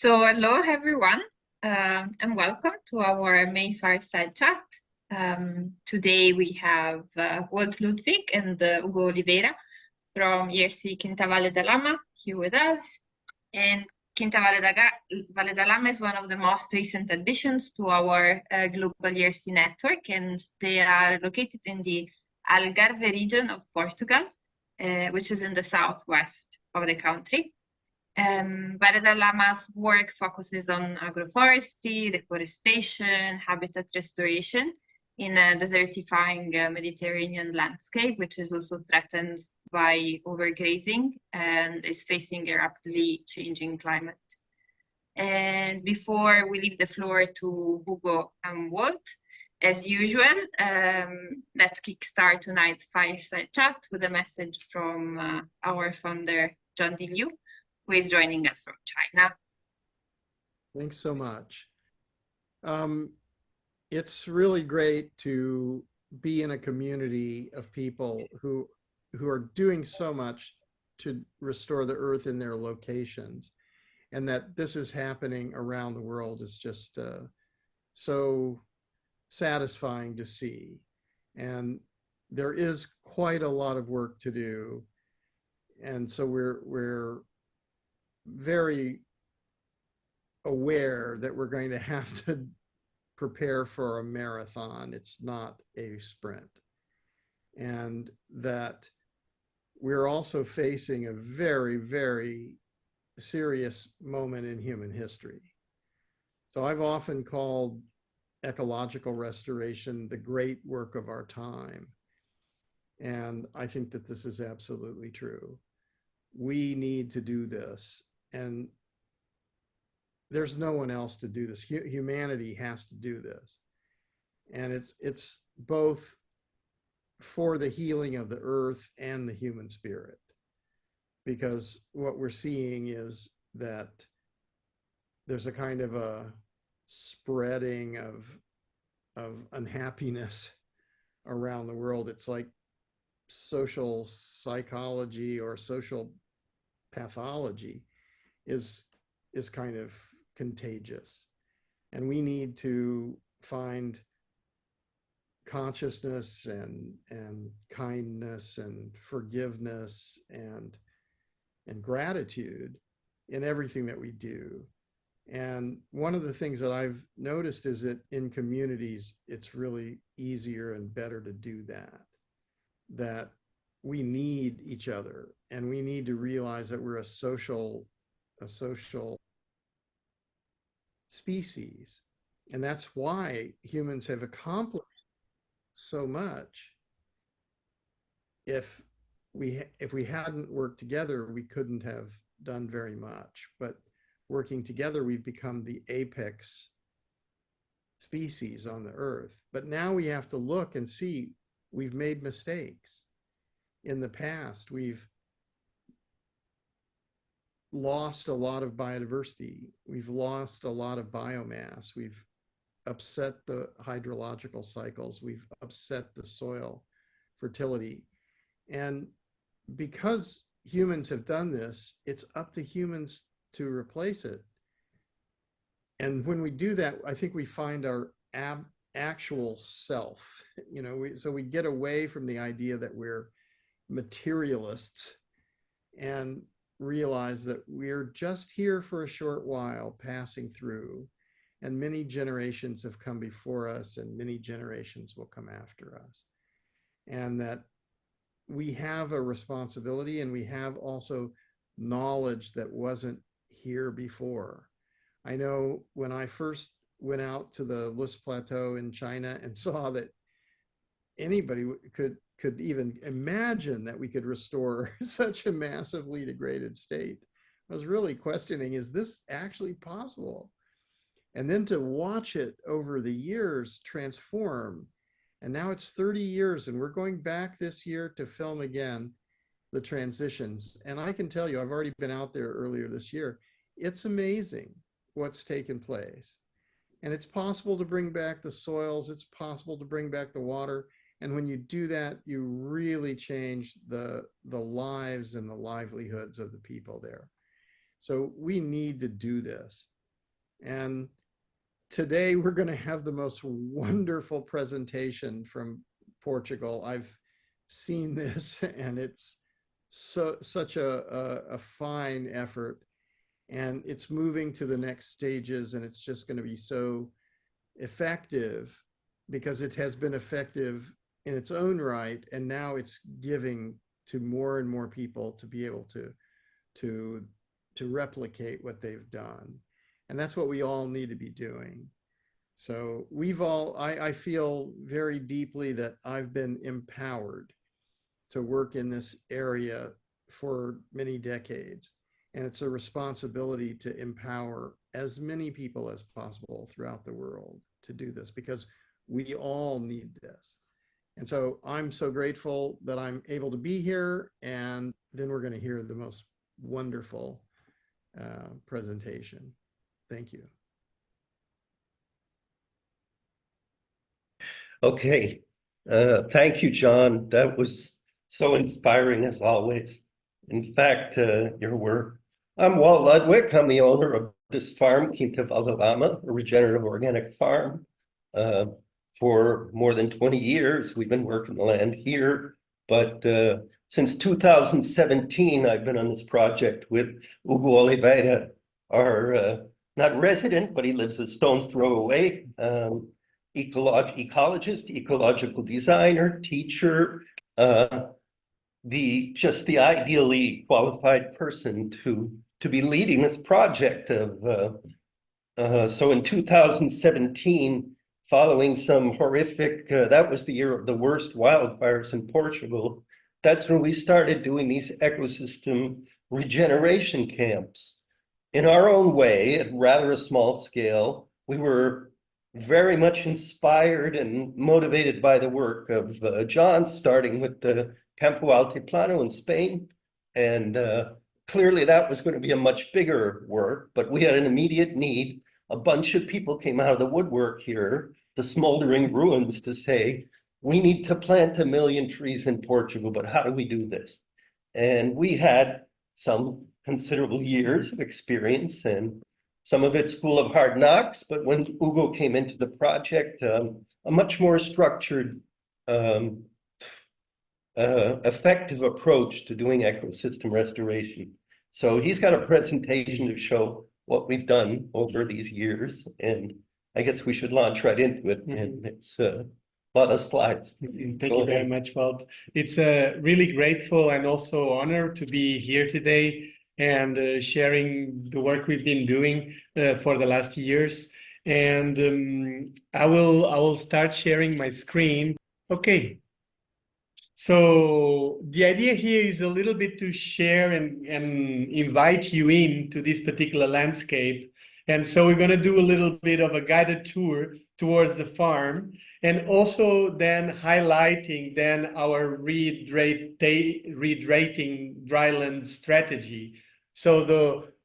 Hello everyone, and welcome to our May Fireside chat. Today we have Walt Ludwig and Ugo Oliveira from ERC Quinta Vale da Lama here with us. And Quinta Vale da Lama is one of the most recent additions to our global ERC network, and they are located in the Algarve region of Portugal, which is in the southwest of the country. Vale da Lama's work focuses on agroforestry, reforestation, habitat restoration in a desertifying Mediterranean landscape, which is also threatened by overgrazing and is facing a rapidly changing climate. And before we leave the floor to Hugo and Walt, as usual, let's kickstart tonight's fireside chat with a message from our founder, John D. Liu, who is joining us from China. Thanks so much. It's really great to be in a community of people who are doing so much to restore the earth in their locations, and that this is happening around the world is just so satisfying to see. And there is quite a lot of work to do, and so we're very aware that we're going to have to prepare for a marathon. It's not a sprint. And that we're also facing a very, very serious moment in human history. So I've often called ecological restoration the great work of our time. And I think that this is absolutely true. We need to do this. And there's no one else to do this. Humanity has to do this. And it's both for the healing of the earth and the human spirit. Because what we're seeing is that there's a kind of a spreading of unhappiness around the world. It's like social psychology or social pathology is kind of contagious, and we need to find consciousness and kindness and forgiveness and gratitude in everything that we do. And one of the things that I've noticed is that in communities it's really easier and better to do that we need each other, and we need to realize that we're a social species. And that's why humans have accomplished so much. If we hadn't worked together, we couldn't have done very much. But working together, we've become the apex species on the earth. But now we have to look and see we've made mistakes. In the past, we've lost a lot of biodiversity. We've lost a lot of biomass. We've upset the hydrological cycles. We've upset the soil fertility. And because humans have done this, it's up to humans to replace it. And when we do that, I think we find our actual self. So we get away from the idea that we're materialists and realize that we're just here for a short while, passing through, and many generations have come before us and many generations will come after us, and that we have a responsibility, and we have also knowledge that wasn't here before. I know when I first went out to the Lus Plateau in China and saw that anybody could even imagine that we could restore such a massively degraded state, I was really questioning, is this actually possible? And then to watch it over the years transform. And now it's 30 years, and we're going back this year to film again the transitions. And I can tell you, I've already been out there earlier this year. It's amazing what's taken place. And it's possible to bring back the soils. It's possible to bring back the water. And when you do that, you really change the lives and the livelihoods of the people there. So we need to do this. And today we're going to have the most wonderful presentation from Portugal. I've seen this, and it's such a fine effort, and it's moving to the next stages, and it's just going to be so effective because it has been effective in its own right, and now it's giving to more and more people to be able to replicate what they've done. And that's what we all need to be doing. So I feel very deeply that I've been empowered to work in this area for many decades. And it's a responsibility to empower as many people as possible throughout the world to do this, because we all need this. And so I'm so grateful that I'm able to be here. And then we're going to hear the most wonderful presentation. Thank you. Okay. Thank you, John. That was so inspiring as always. In fact, your work. I'm Walt Ludwig. I'm the owner of this farm, Quinta, Vale, Lama, a regenerative organic farm. For more than 20 years, we've been working the land here. But since 2017, I've been on this project with Hugo Oliveira, our not resident, but he lives a stone's throw away. Ecologist, ecological designer, teacher, just the ideally qualified person to be leading this project of so in 2017, following some horrific, that was the year of the worst wildfires in Portugal. That's when we started doing these ecosystem regeneration camps. In our own way, at rather a small scale, we were very much inspired and motivated by the work of John, starting with the Campo Altiplano in Spain. And clearly that was going to be a much bigger work, but we had an immediate need. A bunch of people came out of the woodwork here, the smoldering ruins, to say, we need to plant 1 million trees in Portugal, but how do we do this? And we had some considerable years of experience, and some of it school of hard knocks, but when Hugo came into the project, a much more structured, effective approach to doing ecosystem restoration. So he's got a presentation to show what we've done over these years, and I guess we should launch right into it. And it's a lot of slides. Thank you very much, Walt. It's really grateful and also honor to be here today and sharing the work we've been doing for the last years. And I will start sharing my screen. Okay. So the idea here is a little bit to share and invite you into this particular landscape. And so we're going to do a little bit of a guided tour towards the farm, and also then highlighting then our rehydrating dryland strategy. So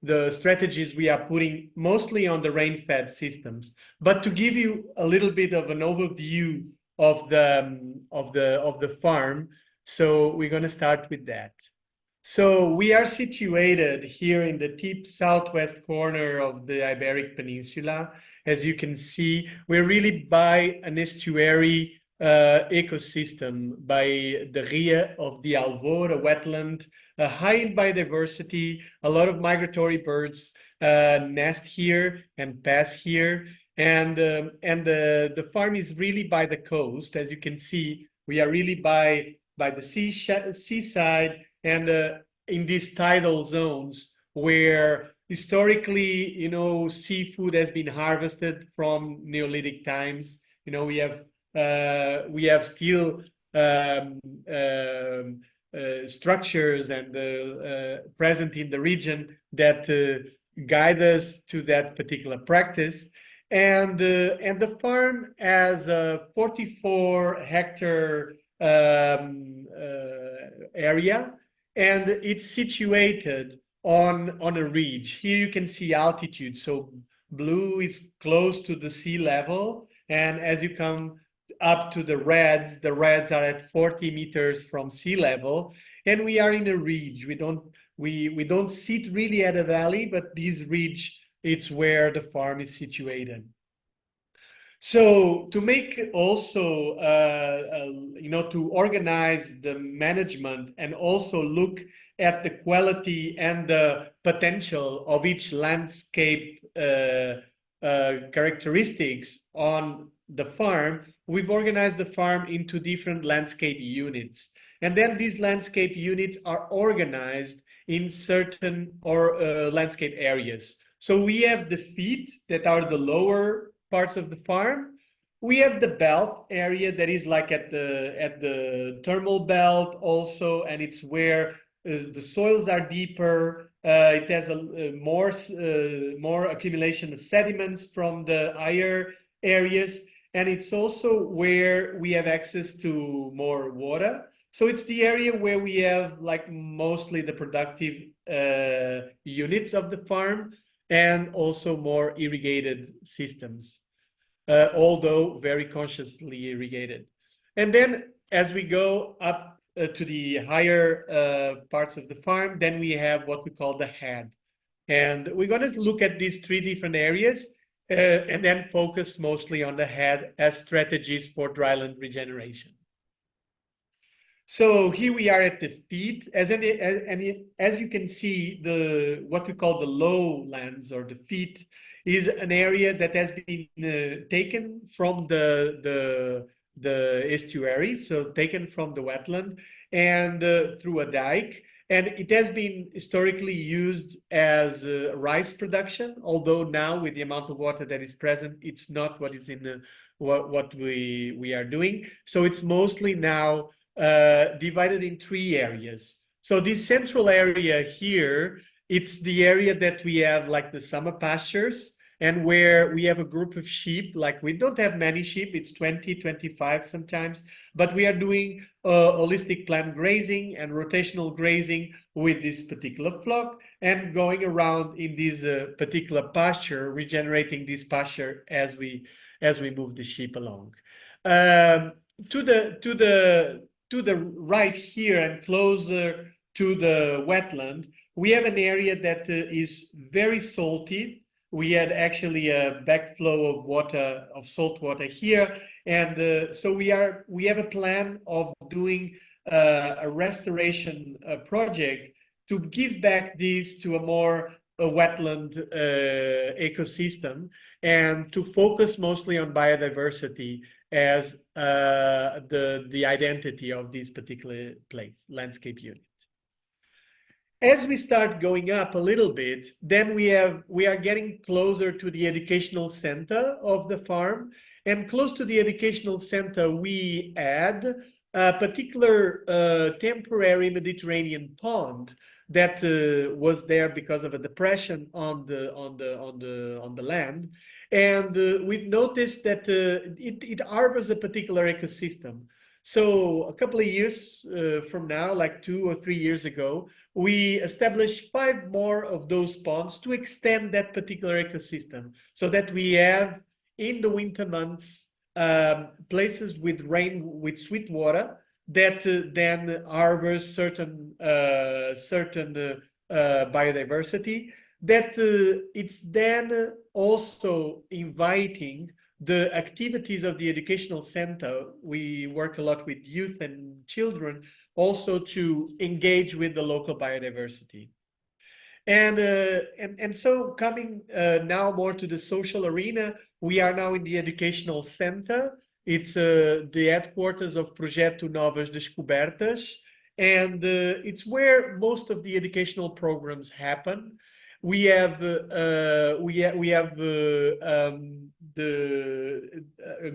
the strategies we are putting mostly on the rain-fed systems, but to give you a little bit of an overview of the farm. So we're going to start with that. So we are situated here in the deep southwest corner of the Iberic Peninsula. As you can see, we're really by an estuary ecosystem, by the Ria of the Alvor, a wetland, high in biodiversity. A lot of migratory birds nest here and pass here. And the farm is really by the coast. As you can see, we are really by the seaside and in these tidal zones where historically, seafood has been harvested from Neolithic times. We have still structures and present in the region that guide us to that particular practice. And the farm has a 44-hectare area, and it's situated on a ridge. Here you can see altitude. So blue is close to the sea level, and as you come up to the reds are at 40 meters from sea level, and we are in a ridge. We don't sit really at a valley, but this ridge, it's where the farm is situated. So to make also, to organize the management and also look at the quality and the potential of each landscape characteristics on the farm, we've organized the farm into different landscape units. And then these landscape units are organized in certain landscape areas. So we have the feet that are the lower parts of the farm. We have the belt area that is like at the thermal belt also, and it's where the soils are deeper. It has more accumulation of sediments from the higher areas, and it's also where we have access to more water. So it's the area where we have like mostly the productive units of the farm and also more irrigated systems, although very consciously irrigated. And then as we go up to the higher parts of the farm, then we have what we call the head. And we're going to look at these three different areas and then focus mostly on the head as strategies for dryland regeneration. So here we are at the feet. As you can see, what we call the lowlands or the feet is an area that has been taken from the estuary, so taken from the wetland and through a dike. And it has been historically used as rice production, although now with the amount of water that is present, it's not what is in what we are doing. So it's mostly now divided in three areas. So this central area here, it's the area that we have like the summer pastures and where we have a group of sheep. Like we don't have many sheep, it's 20, 25 sometimes, but we are doing holistic plant grazing and rotational grazing with this particular flock and going around in this particular pasture, regenerating this pasture as we move the sheep along. To the right here and closer to the wetland, we have an area that is very salty. We had actually a backflow of water, of salt water here. And so we have a plan of doing a restoration project to give back this to a more wetland ecosystem and to focus mostly on biodiversity as the identity of this particular place, landscape unit. As we start going up a little bit, then we are getting closer to the educational center of the farm. And close to the educational center, we add a particular temporary Mediterranean pond that was there because of a depression on the land. And we've noticed that it harbors a particular ecosystem. So a couple of years from now, like 2 or 3 years ago, we established 5 more of those ponds to extend that particular ecosystem so that we have in the winter months places with rain, with sweet water that then harbors certain biodiversity, that it's then also inviting the activities of the educational center. We work a lot with youth and children also to engage with the local biodiversity. And so coming now more to the social arena, we are now in the educational center. It's the headquarters of Projeto Novas Descobertas, and it's where most of the educational programs happen. We have a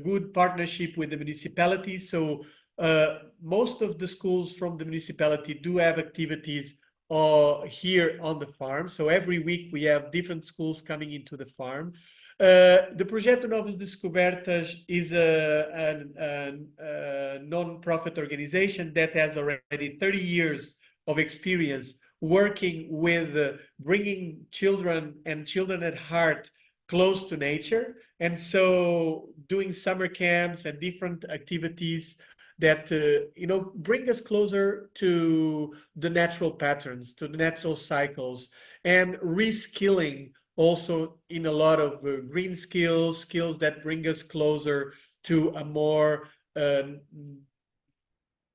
good partnership with the municipality. So most of the schools from the municipality do have activities here on the farm. So every week we have different schools coming into the farm. The Projeto Novas Descobertas is a non-profit organization that has already 30 years of experience working with bringing children and children at heart close to nature. And so doing summer camps and different activities that bring us closer to the natural patterns, to the natural cycles, and reskilling also in a lot of green skills that bring us closer to a more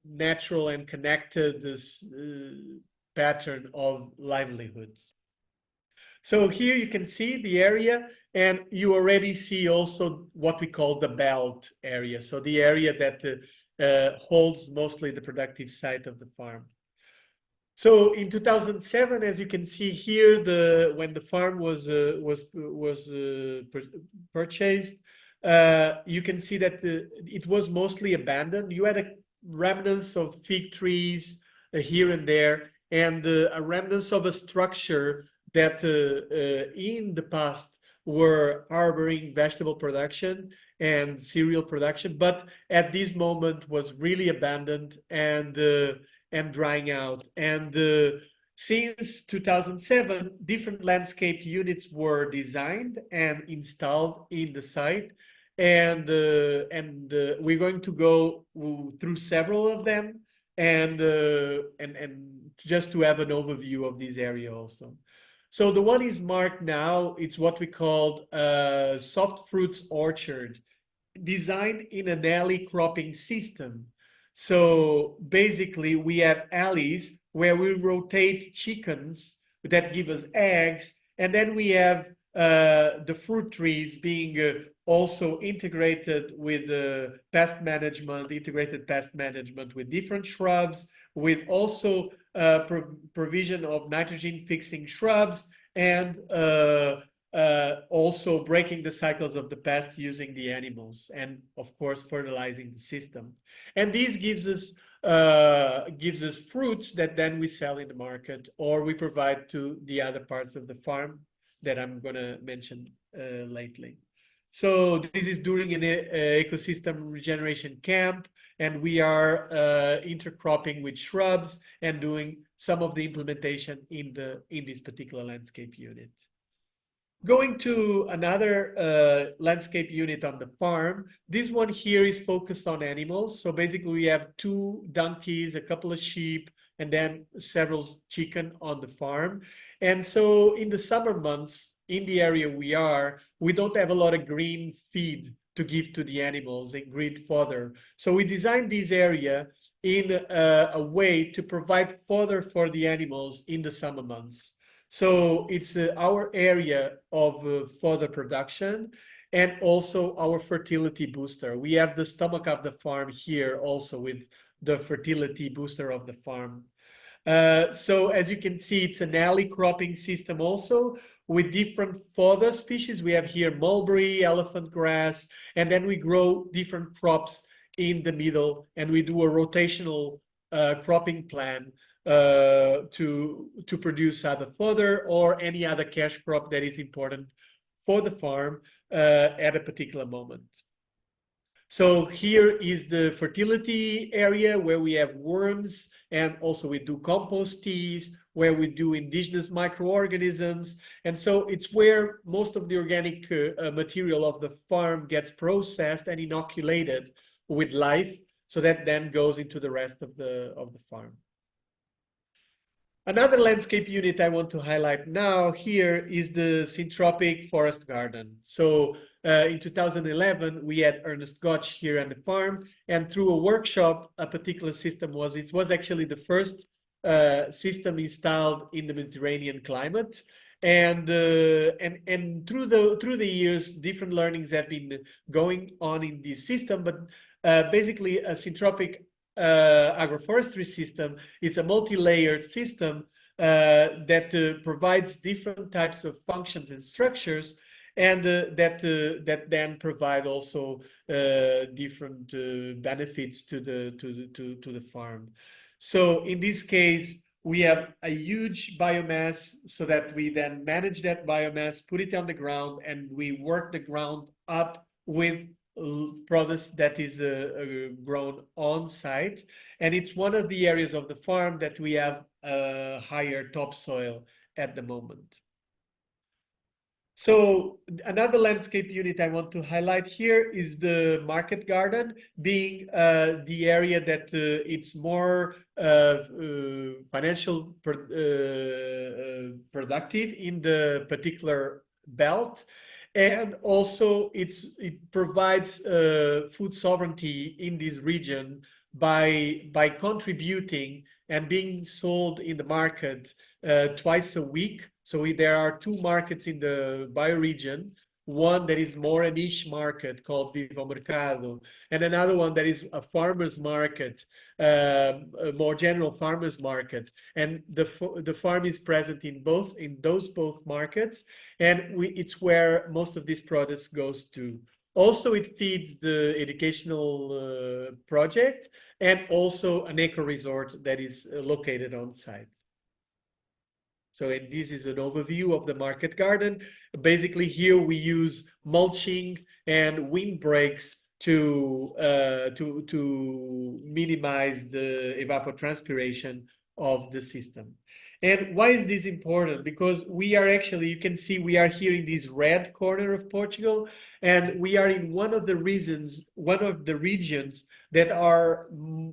natural and connected pattern of livelihoods. So here you can see the area, and you already see also what we call the belt area. So the area that holds mostly the productive site of the farm. So in 2007, as you can see here, when the farm was purchased, you can see that it was mostly abandoned. You had remnants of fig trees here and there, and a remnants of a structure that in the past were harboring vegetable production and cereal production, but at this moment was really abandoned and drying out. And since 2007, different landscape units were designed and installed in the site. And we're going to go through several of them and just to have an overview of this area also. So the one is marked now, it's what we call soft fruits orchard, designed in an alley cropping system. So basically we have alleys where we rotate chickens that give us eggs, and then we have the fruit trees being also integrated with pest management, integrated pest management with different shrubs, with also provision of nitrogen fixing shrubs, and also breaking the cycles of the pest using the animals, and of course fertilizing the system. And this gives us fruits that then we sell in the market, or we provide to the other parts of the farm that I'm going to mention lately. So this is during an ecosystem regeneration camp, and we are intercropping with shrubs and doing some of the implementation in this particular landscape unit. Going to another landscape unit on the farm, this one here is focused on animals. So basically we have 2 donkeys, a couple of sheep, and then several chicken on the farm. And so in the summer months, in the area we don't have a lot of green feed to give to the animals and green fodder. So we designed this area in a way to provide fodder for the animals in the summer months. So it's our area of fodder production and also our fertility booster. We have the stomach of the farm here also with the fertility booster of the farm. So as you can see, it's an alley cropping system also with different fodder species. We have here mulberry, elephant grass, and then we grow different crops in the middle, and we do a rotational cropping plan to produce either fodder or any other cash crop that is important for the farm at a particular moment. So here is the fertility area where we have worms, and also we do compost teas, where we do indigenous microorganisms. And so it's where most of the organic material of the farm gets processed and inoculated with life, so that then goes into the rest of the farm. Another landscape unit I want to highlight now here is the syntropic forest garden. So in 2011, we had Ernest Gotch here on the farm, and through a workshop, a particular system was actually the first system installed in the Mediterranean climate. And through the years, different learnings have been going on in this system, but basically a syntropic agroforestry system. It's a multi-layered system that provides different types of functions and structures, and that then provide also different benefits to the farm. So in this case, we have a huge biomass, so that we then manage that biomass, put it on the ground, and we work the ground up with products that is grown on site. And it's one of the areas of the farm that we have higher topsoil at the moment. So another landscape unit I want to highlight here is the market garden, being the area that it's more financial productive in the particular belt. And also it provides food sovereignty in this region by contributing and being sold in the market twice a week. So there are two markets in the bioregion, one that is more a niche market called Vivo Mercado, and another one that is a farmer's market, a more general farmer's market. And the farm is present in those both markets, and it's where most of these products goes to. Also, it feeds the educational project and also an eco resort that is located on site. So this is an overview of the market garden. Basically, here we use mulching and windbreaks to minimize the evapotranspiration of the system. And why is this important? Because we are actually, you can see we are here in this red corner of Portugal, and we are in one of the regions that are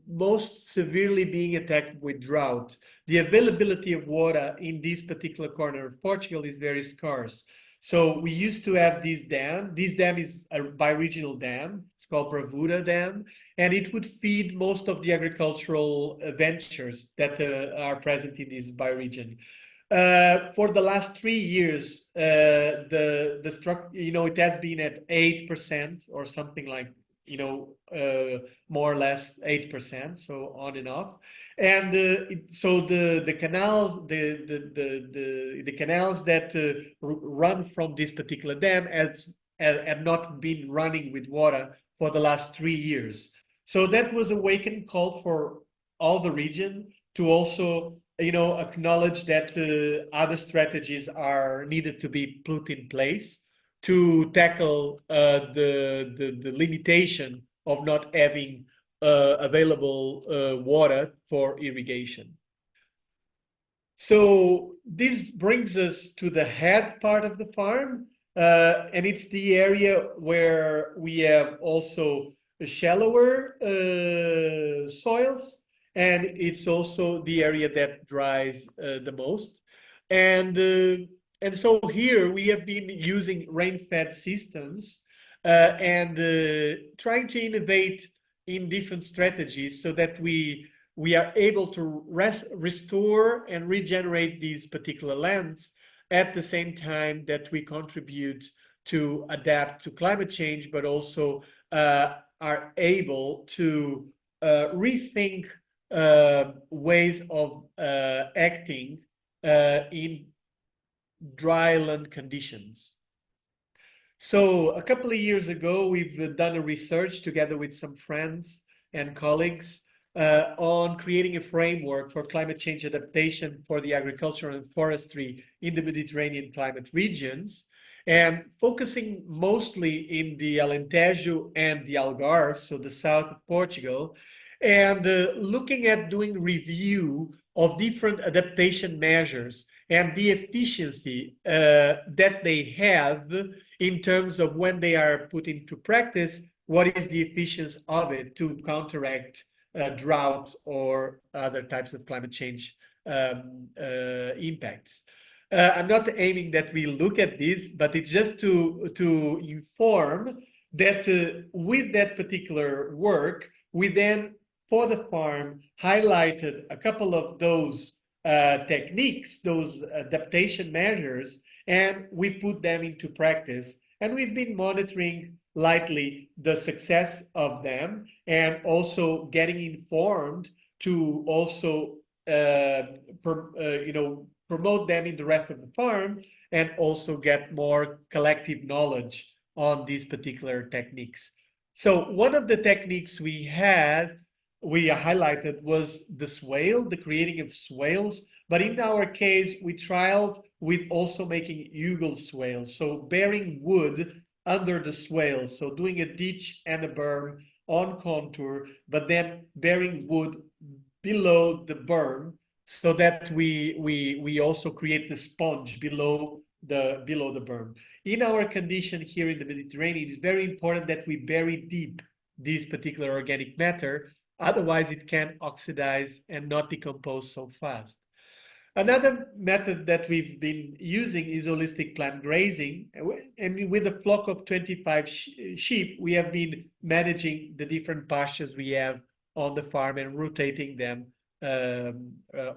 most severely being attacked with drought. The availability of water in this particular corner of Portugal is very scarce. So we used to have this dam. This dam is a bioregional dam. It's called Bravura Dam, and it would feed most of the agricultural ventures that are present in this bioregion. For the last 3 years, the structure, it has been at 8% or something like, more or less 8%, so on and off. And so the canals, the canals that run from this particular dam have not been running with water for the last 3 years. So that was a wake-up call for all the region to also, acknowledge that other strategies are needed to be put in place to tackle the limitation of not having available water for irrigation. So this brings us to the head part of the farm, and it's the area where we have also shallower soils, and it's also the area that dries the most. And so here we have been using rain-fed systems and trying to innovate in different strategies so that we are able to restore and regenerate these particular lands at the same time that we contribute to adapt to climate change, but also are able to rethink ways of acting in dry land conditions. So a couple of years ago, we've done a research together with some friends and colleagues on creating a framework for climate change adaptation for the agriculture and forestry in the Mediterranean climate regions, and focusing mostly in the Alentejo and the Algarve, so the south of Portugal, and looking at doing review of different adaptation measures and the efficiency that they have in terms of when they are put into practice, what is the efficiency of it to counteract drought or other types of climate change impacts. I'm not aiming that we look at this, but it's just to inform that with that particular work, we then, for the farm, highlighted a couple of those techniques, those adaptation measures, and we put them into practice. And we've been monitoring lightly the success of them and also getting informed to also promote them in the rest of the farm and also get more collective knowledge on these particular techniques. So one of the techniques we highlighted was the swale, the creating of swales. But in our case, we trialed with also making hugel swales, so bearing wood under the swale, so doing a ditch and a berm on contour, but then bearing wood below the berm, so that we also create the sponge below below the berm. In our condition here in the Mediterranean, it's very important that we bury deep this particular organic matter. Otherwise, it can oxidize and not decompose so fast. Another method that we've been using is holistic plant grazing. And with a flock of 25 sheep, we have been managing the different pastures we have on the farm and rotating them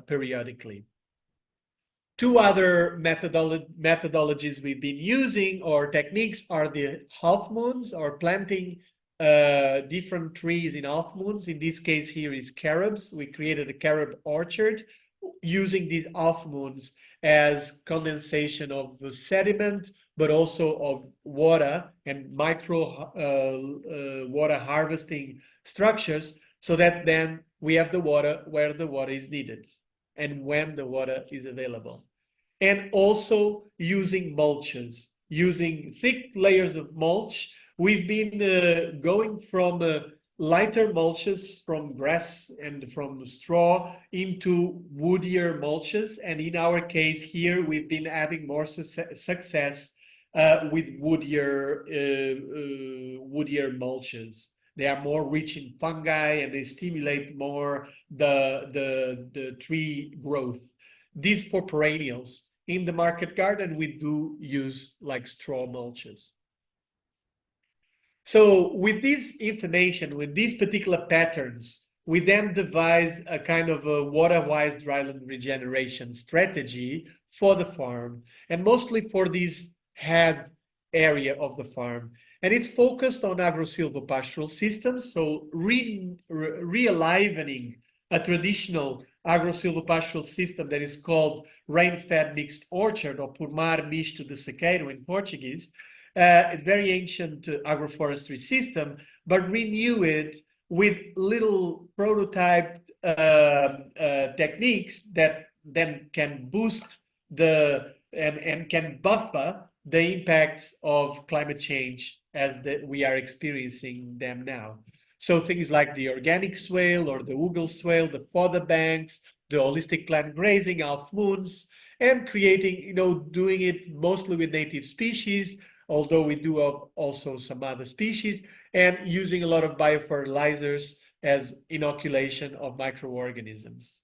periodically. Two other methodologies we've been using or techniques are the half moons, or planting different trees in half moons. In this case here is carobs. We created a carob orchard using these half moons as condensation of the sediment, but also of water and micro water harvesting structures, so that then we have the water where the water is needed and when the water is available. And also using mulches, using thick layers of mulch. We've been going from lighter mulches from grass and from straw into woodier mulches. And in our case here, we've been having more success with woodier mulches. They are more rich in fungi and they stimulate more the tree growth. These for perennials. In the market garden, we do use like straw mulches. So with this information, with these particular patterns, we then devise a kind of a water-wise dryland regeneration strategy for the farm, and mostly for this head area of the farm. And it's focused on agro-silvopastoral systems, so re-alivening a traditional agro-silvopastoral system that is called rain-fed mixed orchard, or pomar misto de sequeiro in Portuguese. A very ancient agroforestry system, but renew it with little prototype techniques that then can boost and can buffer the impacts of climate change as we are experiencing them now. So things like the organic swale or the Ugal swale, the fodder banks, the holistic plant grazing, half moons, and creating, doing it mostly with native species, although we do have also some other species, and using a lot of biofertilizers as inoculation of microorganisms.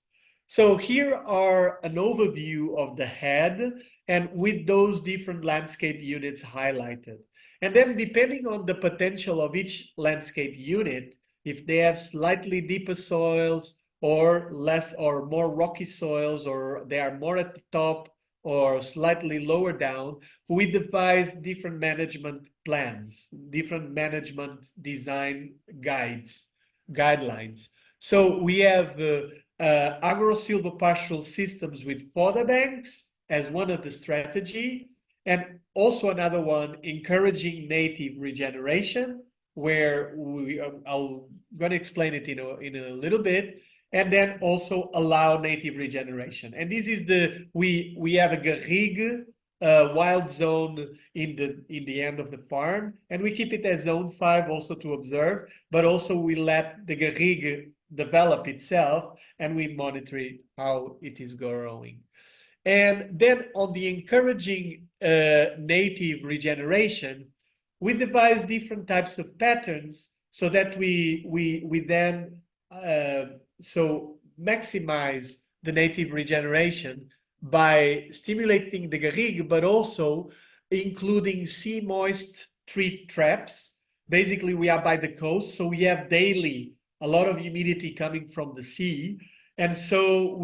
So here are an overview of the head, and with those different landscape units highlighted. And then depending on the potential of each landscape unit, if they have slightly deeper soils or less or more rocky soils, or they are more at the top or slightly lower down, we devise different management plans, different management design guidelines. So we have agro-silvopastoral systems with fodder banks as one of the strategy, and also another one, encouraging native regeneration, where I'm going to explain it in a little bit, and then also allow native regeneration. And this is we have a garrigue wild zone in the end of the farm, and we keep it as zone 5 also to observe, but also we let the garrigue develop itself and we monitor how it is growing. And then on the encouraging native regeneration, we devise different types of patterns so that we then maximize the native regeneration by stimulating the garrigue, but also including sea moist tree traps. Basically, we are by the coast, so we have daily a lot of humidity coming from the sea. And so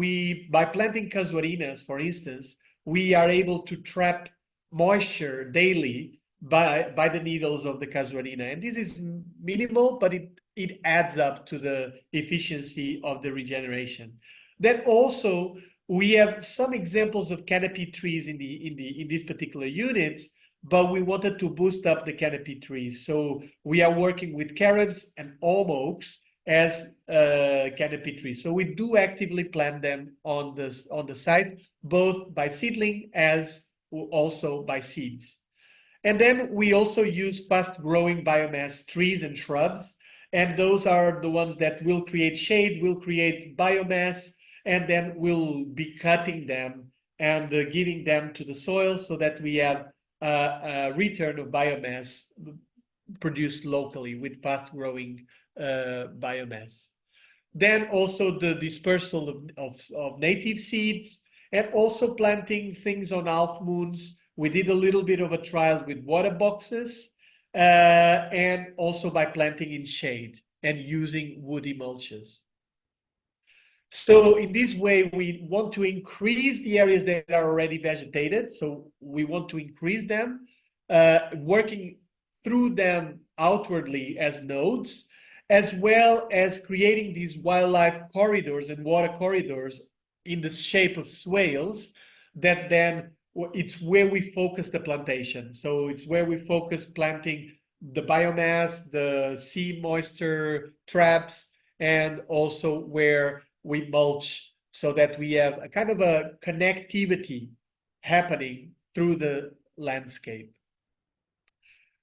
by planting casuarinas, for instance, we are able to trap moisture daily by the needles of the casuarina. And this is minimal, but it adds up to the efficiency of the regeneration. Then also, we have some examples of canopy trees in these particular units, but we wanted to boost up the canopy trees. So we are working with carobs and alm oaks as canopy trees. So we do actively plant them on the site, both by seedling as also by seeds. And then we also use fast-growing biomass trees and shrubs, and those are the ones that will create shade, will create biomass, and then we'll be cutting them and giving them to the soil so that we have a return of biomass produced locally with fast-growing biomass. Then also the dispersal of native seeds, and also planting things on half moons. We did a little bit of a trial with water boxes, and also by planting in shade and using woody mulches. So in this way, we want to increase the areas that are already vegetated. So we want to increase them, working through them outwardly as nodes, as well as creating these wildlife corridors and water corridors in the shape of swales that then it's where we focus the plantation. So it's where we focus planting the biomass, the sea moisture traps, and also where we mulch so that we have a kind of a connectivity happening through the landscape.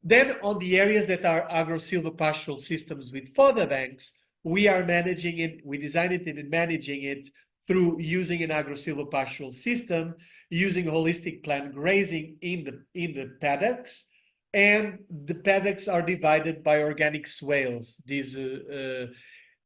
Then on the areas that are agro-silvopastoral systems with fodder banks, we are managing it, we designed it and managing it through using an agro-silvopastoral system, using holistic plant grazing in the paddocks, and the paddocks are divided by organic swales. These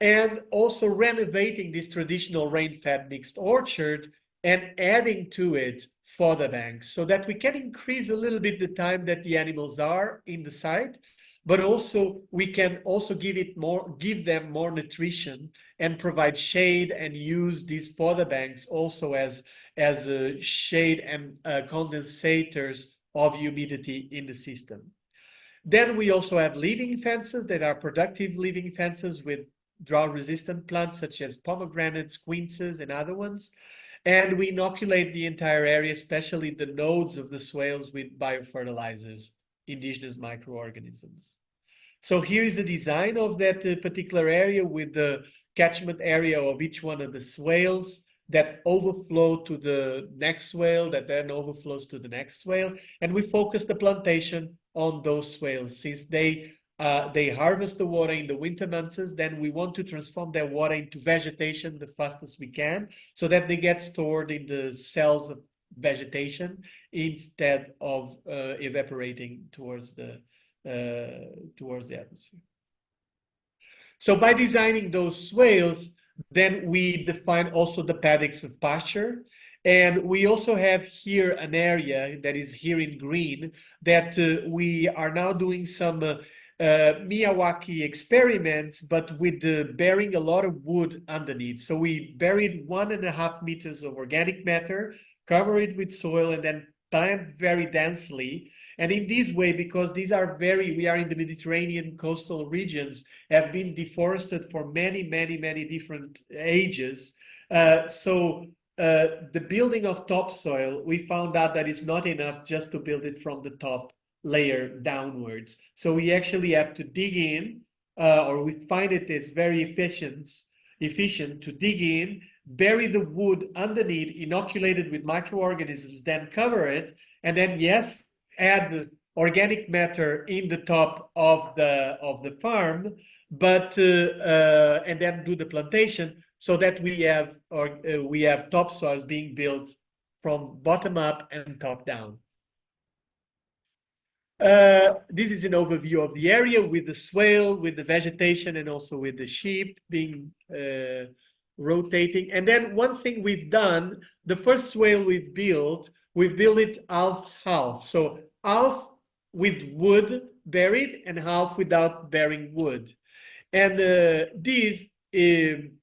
and also renovating this traditional rain-fed mixed orchard and adding to it fodder banks so that we can increase a little bit the time that the animals are in the site, but also we can also give them more nutrition and provide shade and use these fodder banks also as shade and condensators of humidity in the system. Then we also have living fences that are productive living fences with drought-resistant plants such as pomegranates, quinces, and other ones. And we inoculate the entire area, especially the nodes of the swales, with biofertilizers, indigenous microorganisms. So here is the design of that particular area with the catchment area of each one of the swales that overflow to the next swale, that then overflows to the next swale. And we focus the plantation on those swales. Since they harvest the water in the winter months, then we want to transform that water into vegetation the fastest we can so that they get stored in the cells of vegetation instead of evaporating towards the atmosphere. So by designing those swales, then we define also the paddocks of pasture. And we also have here an area that is here in green that we are now doing some Miyawaki experiments, but with burying a lot of wood underneath. So we buried 1.5 meters of organic matter, cover it with soil, and then plant very densely. And in this way, because we are in the Mediterranean coastal regions, have been deforested for many, many, many different ages. The building of topsoil, we found out that it's not enough just to build it from the top layer downwards. So we actually have to dig in, or we find it is very efficient to dig in, bury the wood underneath, inoculate it with microorganisms, then cover it, and then yes, add the organic matter in the top of the farm, but and then do the plantation so that we have topsoils being built from bottom up and top down. This is an overview of the area with the swale, with the vegetation, and also with the sheep being rotating. And then one thing we've done, the first swale we've built it half-half. So half with wood buried and half without burying wood. And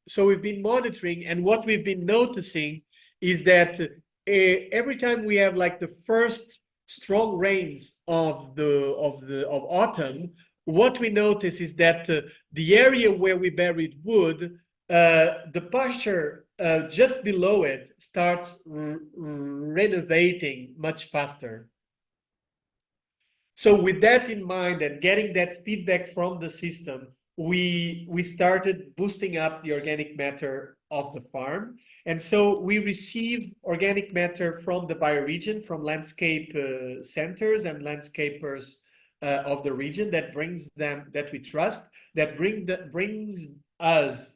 so we've been monitoring, and what we've been noticing is that every time we have like the first strong rains of autumn, what we notice is that the area where we buried wood, the pasture just below it starts renovating much faster. So with that in mind and getting that feedback from the system, we started boosting up the organic matter of the farm. And so we receive organic matter from the bioregion, from landscape centers and landscapers of the region that we trust, that brings us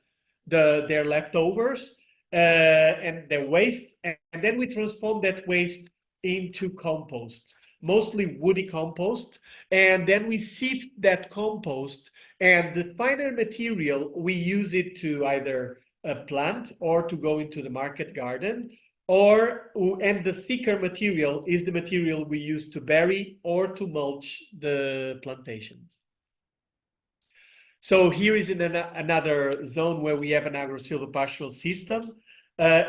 their leftovers. and the waste, and then we transform that waste into compost, mostly woody compost, and then we sift that compost, and the finer material we use it to either plant or to go into the market garden, and the thicker material is the material we use to bury or to mulch the plantations. So here is in another zone where we have an agro-silvopastoral system.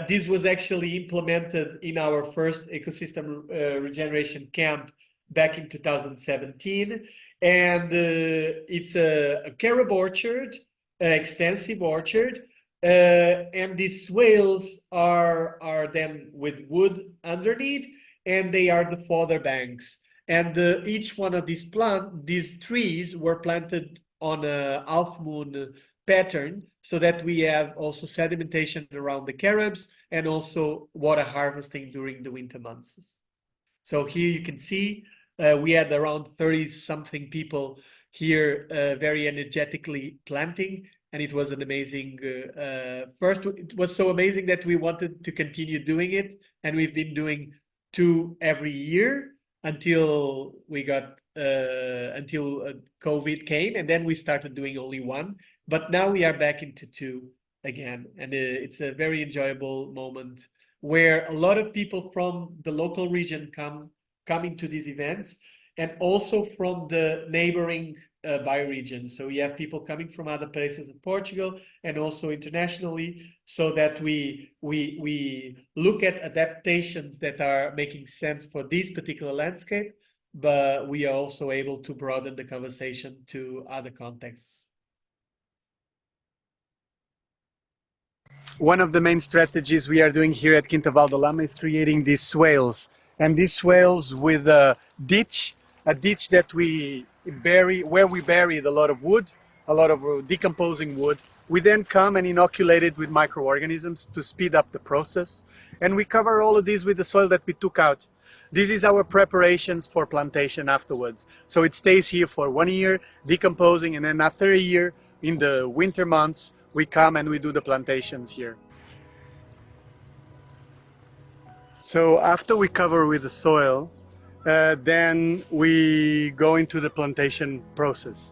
This was actually implemented in our first ecosystem regeneration camp back in 2017. And it's a carob orchard, extensive orchard. And these swales are then with wood underneath, and they are the fodder banks. And each one of these trees were planted on a half moon pattern, so that we have also sedimentation around the carobs and also water harvesting during the winter months. So here you can see we had around 30 something people here very energetically planting, and it was an amazing first. It was so amazing that we wanted to continue doing it, and we've been doing 2 every year until we got until COVID came, and then we started doing only 1. But now we are back into 2 again, and it's a very enjoyable moment where a lot of people from the local region come into these events, and also from the neighboring bioregions. So we have people coming from other places in Portugal and also internationally, so that we look at adaptations that are making sense for this particular landscape, but we are also able to broaden the conversation to other contexts. One of the main strategies we are doing here at Quinta Vale is creating these swales. And these swales with a ditch that we bury, where we buried a lot of wood, a lot of decomposing wood. We then come and inoculate it with microorganisms to speed up the process. And we cover all of these with the soil that we took out. This is our preparations for plantation afterwards. So it stays here for 1 year, decomposing, and then after a year, in the winter months, we come and we do the plantations here. So after we cover with the soil, then we go into the plantation process.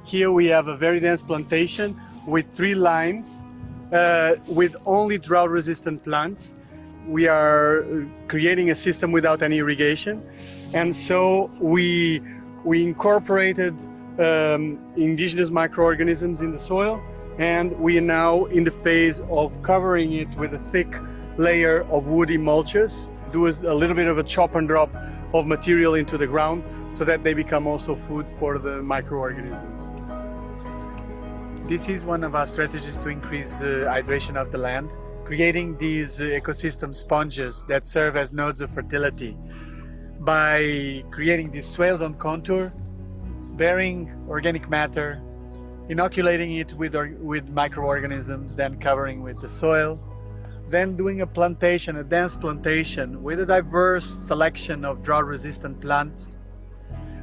Here we have a very dense plantation with 3 lines with only drought-resistant plants. We are creating a system without any irrigation, and so we incorporated indigenous microorganisms in the soil, and we are now in the phase of covering it with a thick layer of woody mulches, do a little bit of a chop and drop of material into the ground so that they become also food for the microorganisms. This is one of our strategies to increase hydration of the land, creating these ecosystem sponges that serve as nodes of fertility by creating these swales on contour, burying organic matter, inoculating it with microorganisms, then covering with the soil, then doing a plantation, a dense plantation with a diverse selection of drought-resistant plants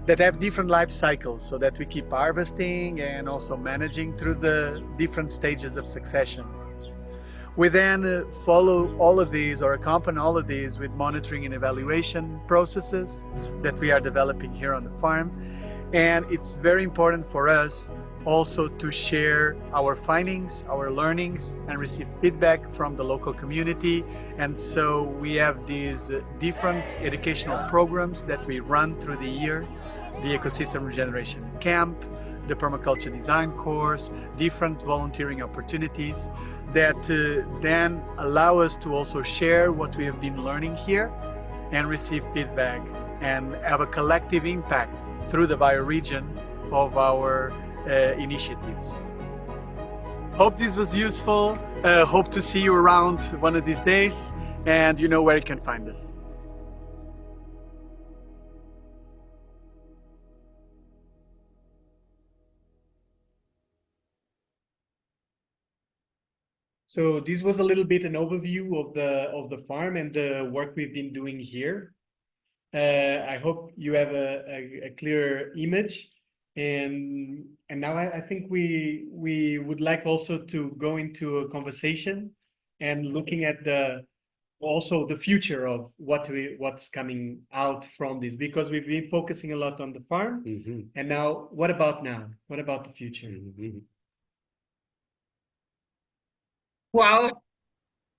that have different life cycles, so that we keep harvesting and also managing through the different stages of succession. We then follow all of these, or accompany all of these, with monitoring and evaluation processes that we are developing here on the farm. And it's very important for us also to share our findings, our learnings, and receive feedback from the local community. And so we have these different educational programs that we run through the year: the Ecosystem Regeneration Camp, the Permaculture Design course, different volunteering opportunities that then allow us to also share what we have been learning here and receive feedback and have a collective impact through the bioregion of our initiatives. Hope this was useful. Hope to see you around one of these days, and you know where you can find us. So this was a little bit an overview of the farm and the work we've been doing here. I hope you have a clear image. And now I think we would like also to go into a conversation and looking at also the future of what's coming out from this, because we've been focusing a lot on the farm, and now what about now? What about the future? Wow,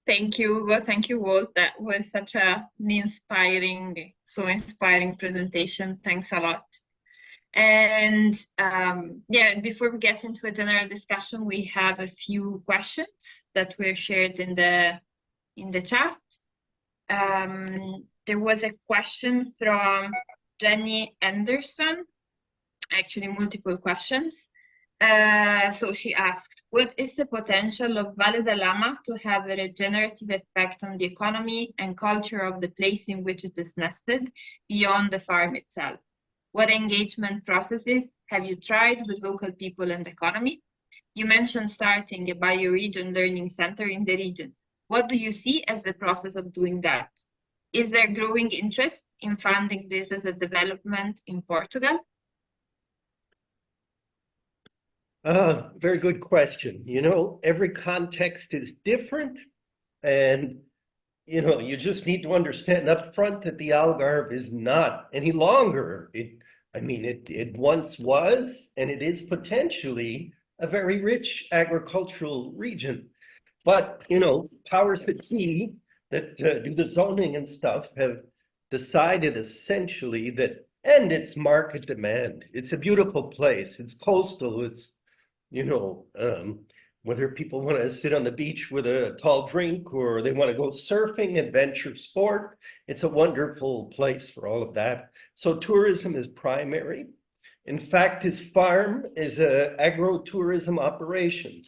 thank you, Hugo. Thank you, Walt. That was such an inspiring, so inspiring presentation. Thanks a lot. And yeah, before we get into a general discussion, we have a few questions that were shared in the chat. There was a question from Jenny Anderson, actually multiple questions. So she asked, what is the potential of Vale de Lama to have a regenerative effect on the economy and culture of the place in which it is nested beyond the farm itself? What engagement processes have you tried with local people and economy? You mentioned starting a bioregion learning center in the region. What do you see as the process of doing that? Is there growing interest in funding this as a development in Portugal? Very good question. You know, every context is different, and you know, you just need to understand up front that the Algarve is not any longer. It once was, and it is potentially a very rich agricultural region. But, you know, powers that be that do the zoning and stuff have decided essentially that, and it's market demand. It's a beautiful place. It's coastal. It's, you know, whether people want to sit on the beach with a tall drink or they want to go surfing, adventure sport, it's a wonderful place for all of that. So tourism is primary. In fact, his farm is an agro-tourism operation.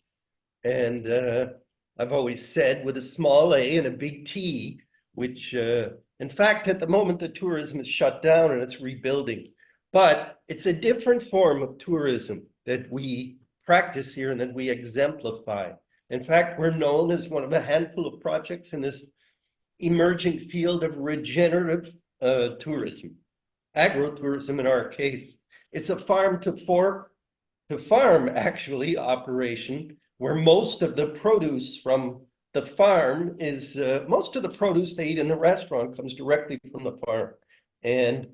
And I've always said with a small a and a big T, which in fact, at the moment, the tourism is shut down and it's rebuilding. But it's a different form of tourism that we practice here and that we exemplify. In fact, we're known as one of a handful of projects in this emerging field of regenerative tourism, agro-tourism in our case. It's a farm to farm actually operation where most of the produce from the farm is, most of the produce they eat in the restaurant comes directly from the farm. And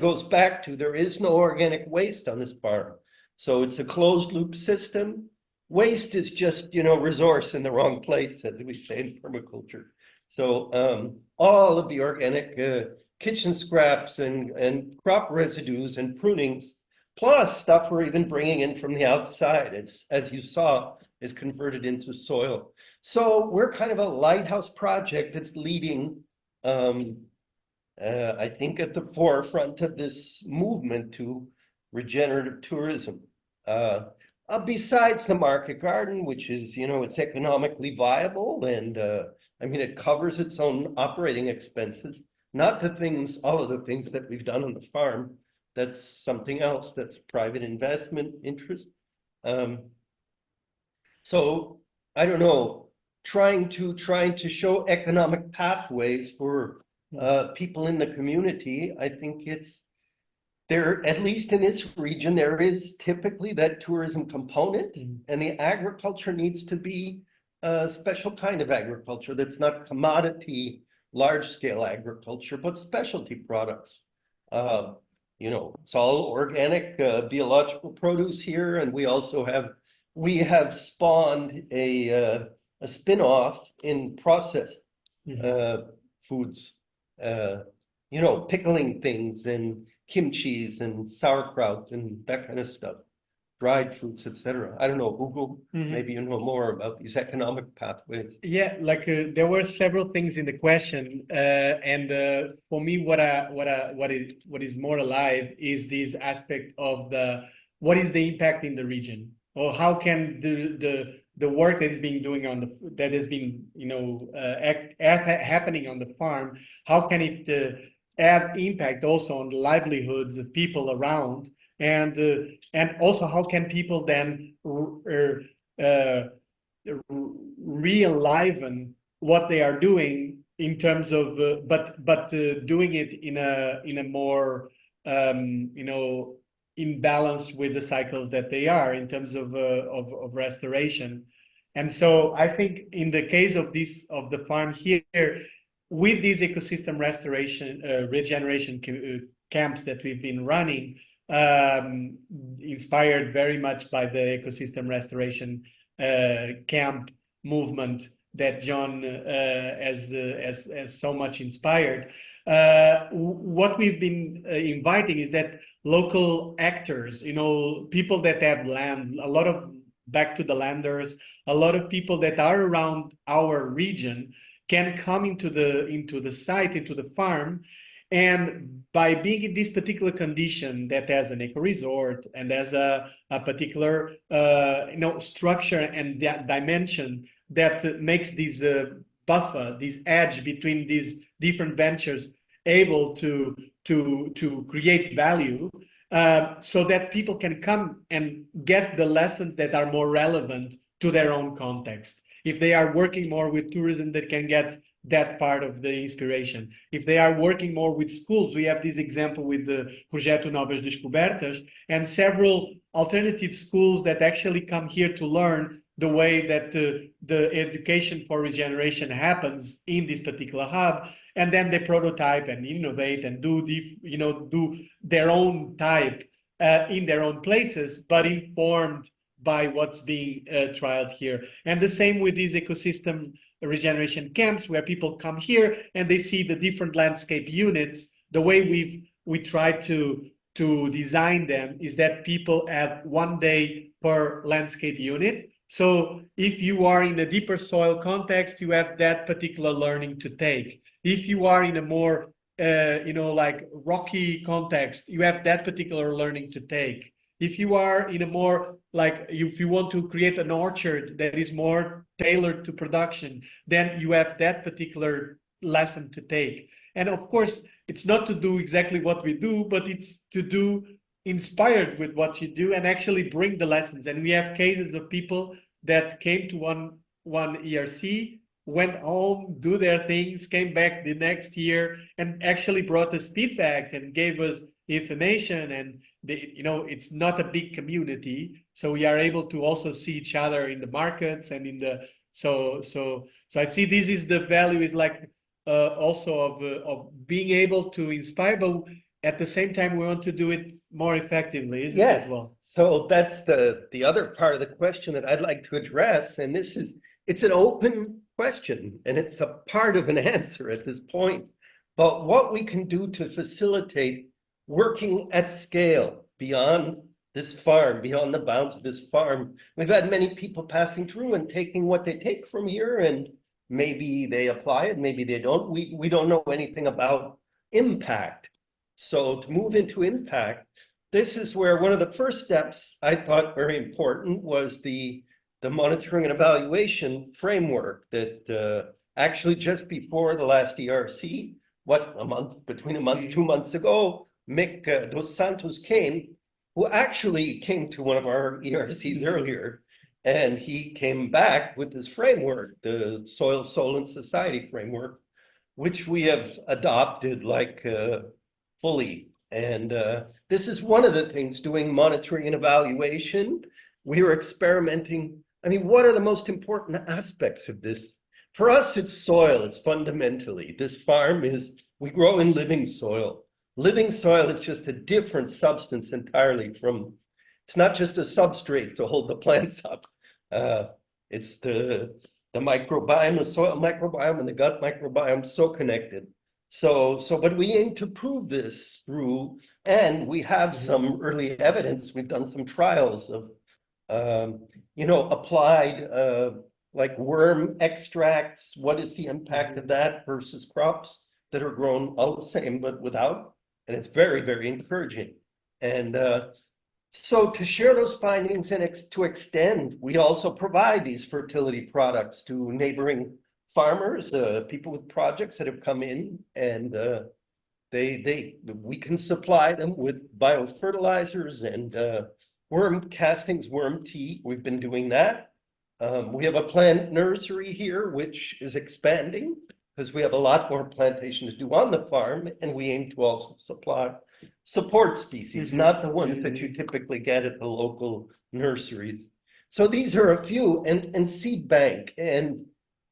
goes back to, there is no organic waste on this farm. So it's a closed loop system. Waste is just, you know, resource in the wrong place, as we say in permaculture. So all of the organic kitchen scraps and crop residues and prunings, plus stuff we're even bringing in from the outside, as you saw, is converted into soil. So we're kind of a lighthouse project that's leading, I think, at the forefront of this movement to regenerative tourism. Besides the market garden, which is, you know, it's economically viable and I mean, it covers its own operating expenses, not the things, all of the things that we've done on the farm. That's something else, that's private investment interest. So I don't know, trying to show economic pathways for people in the community. I think it's there, at least in this region, there is typically that tourism component, and the agriculture needs to be a special kind of agriculture that's not commodity, large-scale agriculture, but specialty products. You know, it's all organic, biological produce here, and we also have spawned a spin-off in processed foods. You know, pickling things and kimchis and sauerkraut and that kind of stuff, dried fruits, etc. I don't know, Hugo, maybe you know more about these economic pathways. Yeah, like there were several things in the question, and for me, what is more alive is this aspect of what is the impact in the region, or how can the work that is being happening on the farm, how can it have impact also on the livelihoods of people around, and also how can people then re-enliven what they are doing in terms of but doing it in a more you know, in balance with the cycles that they are in terms of restoration. And so I think in the case of the farm here, with these ecosystem restoration, regeneration camps that we've been running, inspired very much by the ecosystem restoration camp movement that John has so much inspired. What we've been inviting is that local actors, people that have land, a lot of back to the landers, a lot of people that are around our region can come into the site, into the farm, and by being in this particular condition that has an eco resort and has a particular structure and dimension that makes this buffer, this edge between these different ventures able to create value, so that people can come and get the lessons that are more relevant to their own context. If they are working more with tourism, they can get that part of the inspiration. If they are working more with schools, we have this example with the Projeto Novas Descobertas and several alternative schools that actually come here to learn the way that the education for regeneration happens in this particular hub, and then they prototype and innovate and do their own type in their own places, but informed by what's being trialed here. And the same with these ecosystem regeneration camps, where people come here and they see the different landscape units. The way we try to design them is that people have 1 day per landscape unit. So if you are in a deeper soil context, you have that particular learning to take. If you are in a more like rocky context, you have that particular learning to take. If you are in a more if you want to create an orchard that is more tailored to production, then you have that particular lesson to take. And of course, it's not to do exactly what we do, but it's to do inspired with what you do and actually bring the lessons. And we have cases of people that came to one ERC, went home, do their things, came back the next year and actually brought us feedback and gave us information. And it's not a big community, so we are able to also see each other in the markets and in the so I see this is the value is also of being able to inspire, but at the same time we want to do it more effectively, isn't Yes. it? Well, So that's the other part of the question that I'd like to address, and it's an open question and it's a part of an answer at this point. But what we can do to facilitate working at scale beyond this farm, beyond the bounds of this farm. We've had many people passing through and taking what they take from here, and maybe they apply it, maybe they don't. We don't know anything about impact. So to move into impact, this is where one of the first steps I thought very important was the monitoring and evaluation framework that actually just before the last ERC, between a month, 2 months ago, Mick Dos Santos came, who actually came to one of our ERCs earlier, and he came back with this framework, the Soil, Soul, and Society framework, which we have adopted fully. And this is one of the things, doing monitoring and evaluation. We are experimenting. I mean, what are the most important aspects of this? For us, it's soil. It's fundamentally, this farm we grow in living soil. Living soil is just a different substance entirely from, it's not just a substrate to hold the plants up. It's the microbiome, the soil microbiome and the gut microbiome, so connected. But we aim to prove this through, and we have some early evidence. We've done some trials of, applied like worm extracts. What is the impact of that versus crops that are grown all the same, but without? And it's very, very encouraging. And so to share those findings and to extend, we also provide these fertility products to neighboring farmers, people with projects that have come in, and we can supply them with biofertilizers and worm castings, worm tea. We've been doing that. We have a plant nursery here, which is expanding because we have a lot more plantation to do on the farm, and we aim to also supply support species, not the ones that you typically get at the local nurseries. So these are a few, and seed bank, and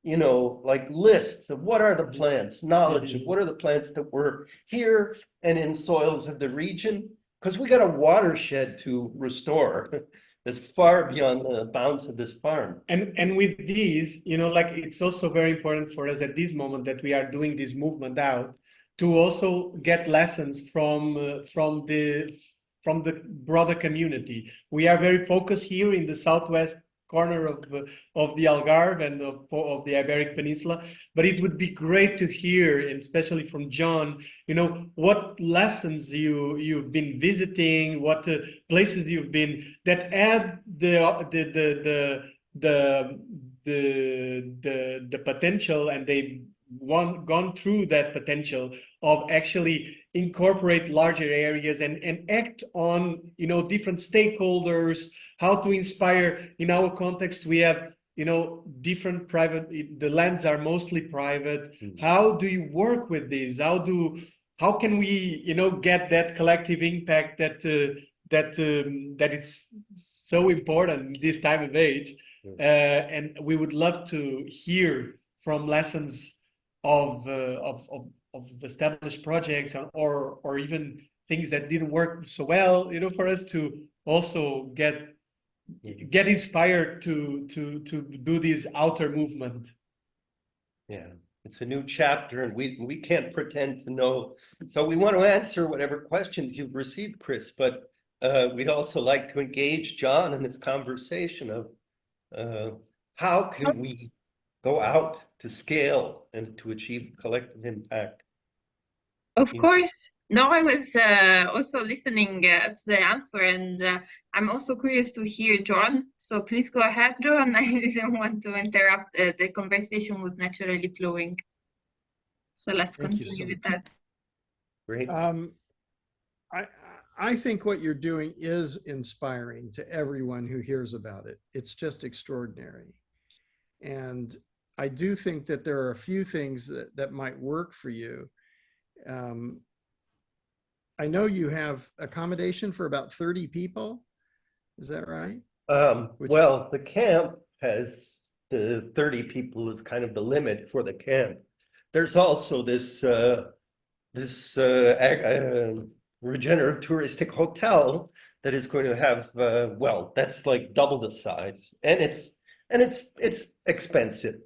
like lists of what are the plants, knowledge of what are the plants that were here and in soils of the region, because we got a watershed to restore that's far beyond the bounds of this farm. And with these, like it's also very important for us at this moment that we are doing this movement out to also get lessons from the broader community. We are very focused here in the southwest corner of the Algarve and of the Iberic Peninsula, but it would be great to hear, and especially from John, what lessons you've been visiting, what places you've been that add the potential, and they've gone through that potential of actually incorporate larger areas and act on different stakeholders, how to inspire. In our context, we have different private, the lands are mostly private. How do you work with these? How can we get that collective impact that is so important this time of age? And we would love to hear from lessons of established projects, or even things that didn't work so well, for us to also get inspired to do this outer movement. Yeah, it's a new chapter, and we can't pretend to know. So we want to answer whatever questions you've received, Chris, but we'd also like to engage John in this conversation of how can we go out to scale and to achieve collective impact. Of course. No, I was also listening to the answer, and I'm also curious to hear John. So please go ahead, John. I didn't want to interrupt. The conversation was naturally flowing. So let's continue with that. Great. I think what you're doing is inspiring to everyone who hears about it. It's just extraordinary. And I do think that there are a few things that might work for you. I know you have accommodation for about 30 people. Is that right? Well, the camp has the 30 people is kind of the limit for the camp. There's also this regenerative touristic hotel that is going to have well, that's like double the size, and it's expensive.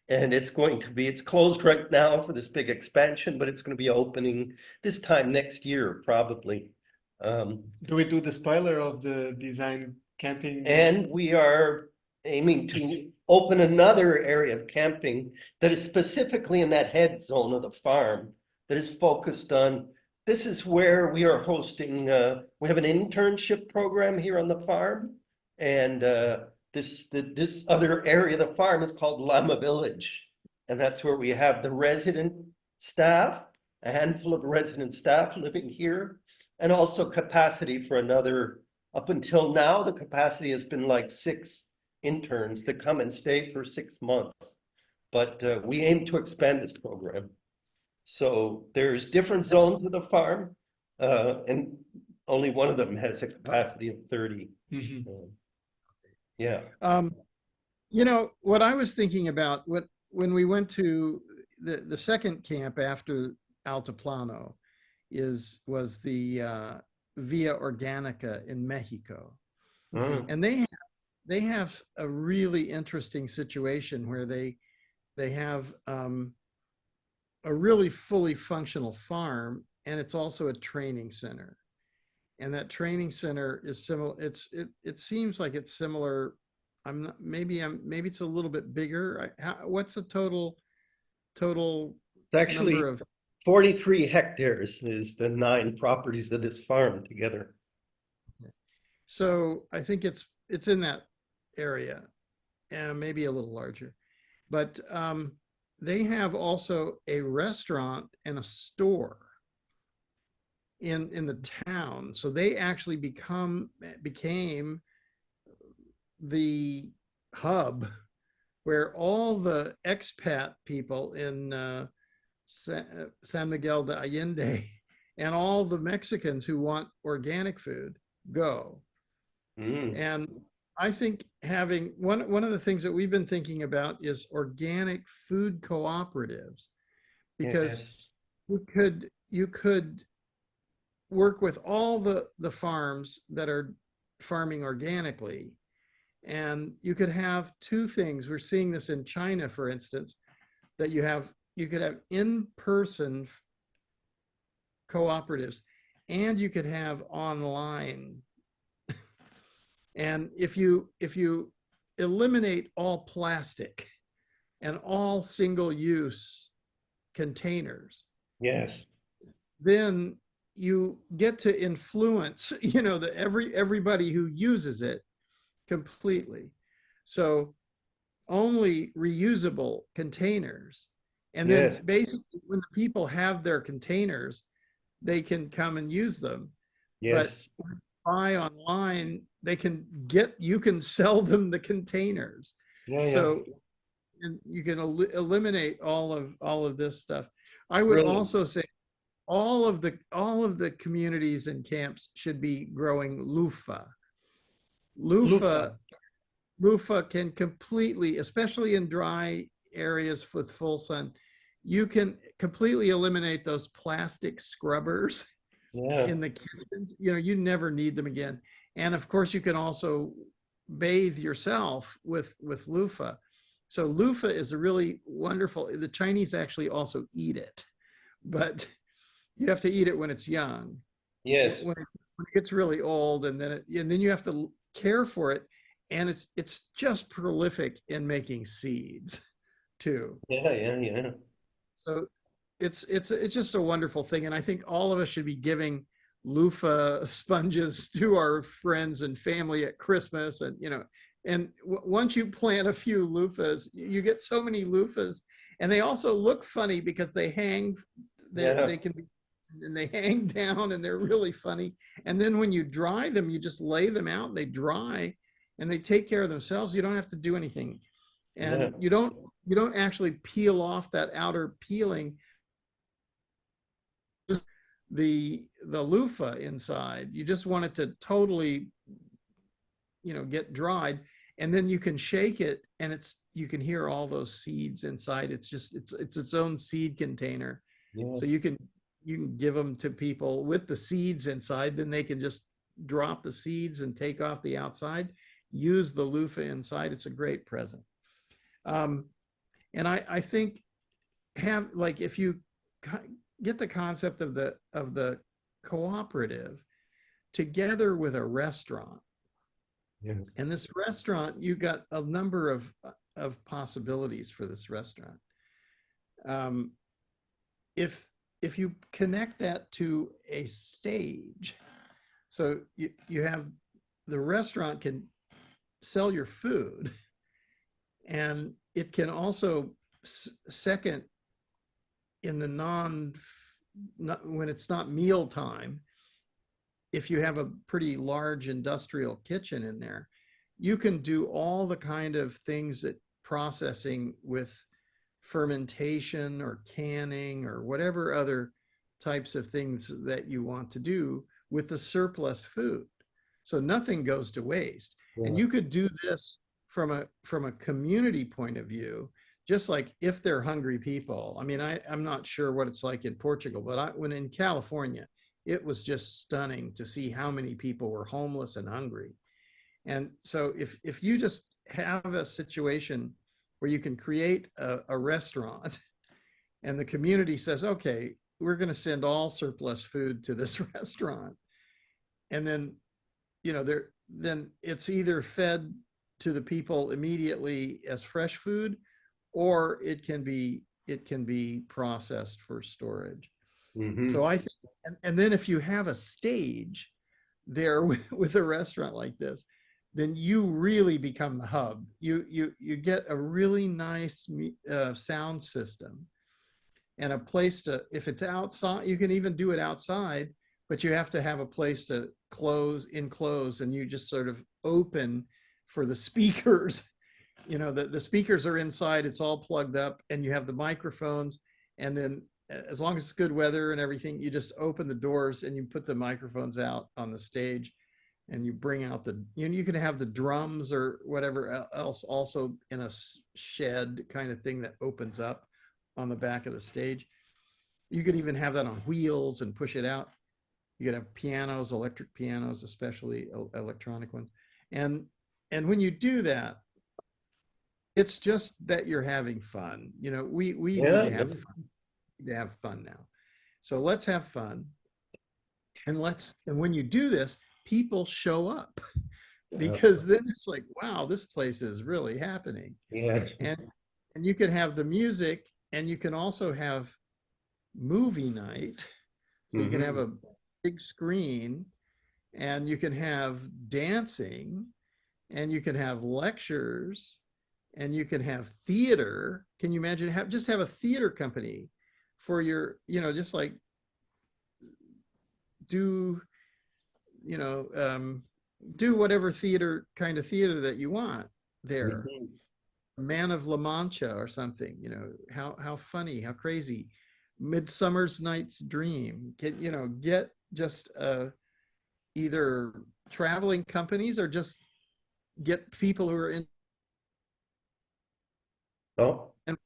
And it's closed right now for this big expansion, but it's going to be opening this time next year, probably. Do we do the spoiler of the design camping? And we are aiming to open another area of camping that is specifically in that head zone of the farm, that is focused on, this is where we are hosting, we have an internship program here on the farm, and this other area of the farm is called Lama Village. And that's where we have the resident staff, a handful of resident staff living here, and also capacity for another, up until now, the capacity has been like 6 interns that come and stay for 6 months. But we aim to expand this program. So there's different zones of the farm, and only one of them has a capacity of 30. Yeah. What I was thinking about, when we went to the second camp after Altiplano was the Via Organica in Mexico. And they have a really interesting situation where they have a really fully functional farm, and it's also a training center. And that training center is similar. It seems like it's similar. Maybe it's a little bit bigger. What's the total It's actually number of 43 hectares is the 9 properties of this farm together. So I think it's in that area, and maybe a little larger. But they have also a restaurant and a store in the town. So they actually became the hub where all the expat people in San Miguel de Allende and all the Mexicans who want organic food go. And I think having one of the things that we've been thinking about is organic food cooperatives, because Yes. you could work with all the farms that are farming organically, and you could have two things. We're seeing this in China, for instance, that you could have in-person cooperatives, and you could have online. And if you eliminate all plastic and all single-use containers, Yes. then you get to influence, everybody who uses it completely. So only reusable containers. And then Yes. basically when the people have their containers, they can come and use them. But Yes. buy online, you can sell them the containers. Yeah. Yeah. So and you can eliminate all of this stuff. I would Brilliant. also say all of the communities and camps should be growing loofah. Lupa. Loofah can completely, especially in dry areas with full sun, you can completely eliminate those plastic scrubbers Yeah. in the kitchens. You never need them again. And of course, you can also bathe yourself with loofah. So loofah is a really wonderful. The Chinese actually also eat it, but you have to eat it when it's young. Yes. When it gets really old, and then you have to care for it, and it's just prolific in making seeds too. Yeah. Yeah. Yeah. So it's just a wonderful thing, and I think all of us should be giving loofah sponges to our friends and family at Christmas, and once you plant a few loofahs, you get so many loofahs, and they also look funny because they hang. Yeah. They can be, and they hang down, and they're really funny. And then when you dry them, you just lay them out, and they dry, and they take care of themselves. You don't have to do anything, and Yeah. you don't actually peel off that outer peeling, the loofah inside. You just want it to totally, get dried, and then you can shake it, and you can hear all those seeds inside. It's its own seed container. Yeah. So you can give them to people with the seeds inside. Then they can just drop the seeds and take off the outside, use the loofah inside. It's a great present. And I think if you get the concept of the cooperative together with a restaurant, Yeah. and this restaurant, you got a number of possibilities for this restaurant. If you connect that to a stage, so you have the restaurant can sell your food, and it can also second in the when it's not meal time. If you have a pretty large industrial kitchen in there, you can do all the kind of things that processing with fermentation or canning or whatever other types of things that you want to do with the surplus food. So nothing goes to waste. Yeah. And you could do this from a community point of view, just like if they're hungry people. I mean, I'm not sure what it's like in Portugal, but when in California, it was just stunning to see how many people were homeless and hungry. And so if you just have a situation where you can create a restaurant, and the community says, okay, we're going to send all surplus food to this restaurant, and then then it's either fed to the people immediately as fresh food, or it can be processed for storage. Mhm. So I think, and then if you have a stage there with a restaurant like this, then you really become the hub. You get a really nice sound system, and a place to, if it's outside, you can even do it outside, but you have to have a place to enclose, and you just sort of open for the speakers. The speakers are inside, it's all plugged up, and you have the microphones, and then as long as it's good weather and everything, you just open the doors and you put the microphones out on the stage, and you bring out you can have the drums or whatever else also in a shed kind of thing that opens up on the back of the stage. You could even have that on wheels and push it out. You could have pianos, electric pianos, especially electronic ones. And when you do that, it's just that you're having fun. We need to have fun. We need to have fun now. So let's have fun. And when you do this, people show up because then it's like, wow, this place is really happening. Yeah. And you can have the music, and you can also have movie night. So you can have a big screen, and you can have dancing, and you can have lectures, and you can have theater. Can you imagine just have a theater company for your, just like do whatever kind of theater that you want there. Man of La Mancha or something, how funny, how crazy. Midsummer's Night's Dream. Get just either traveling companies or just get people who are in and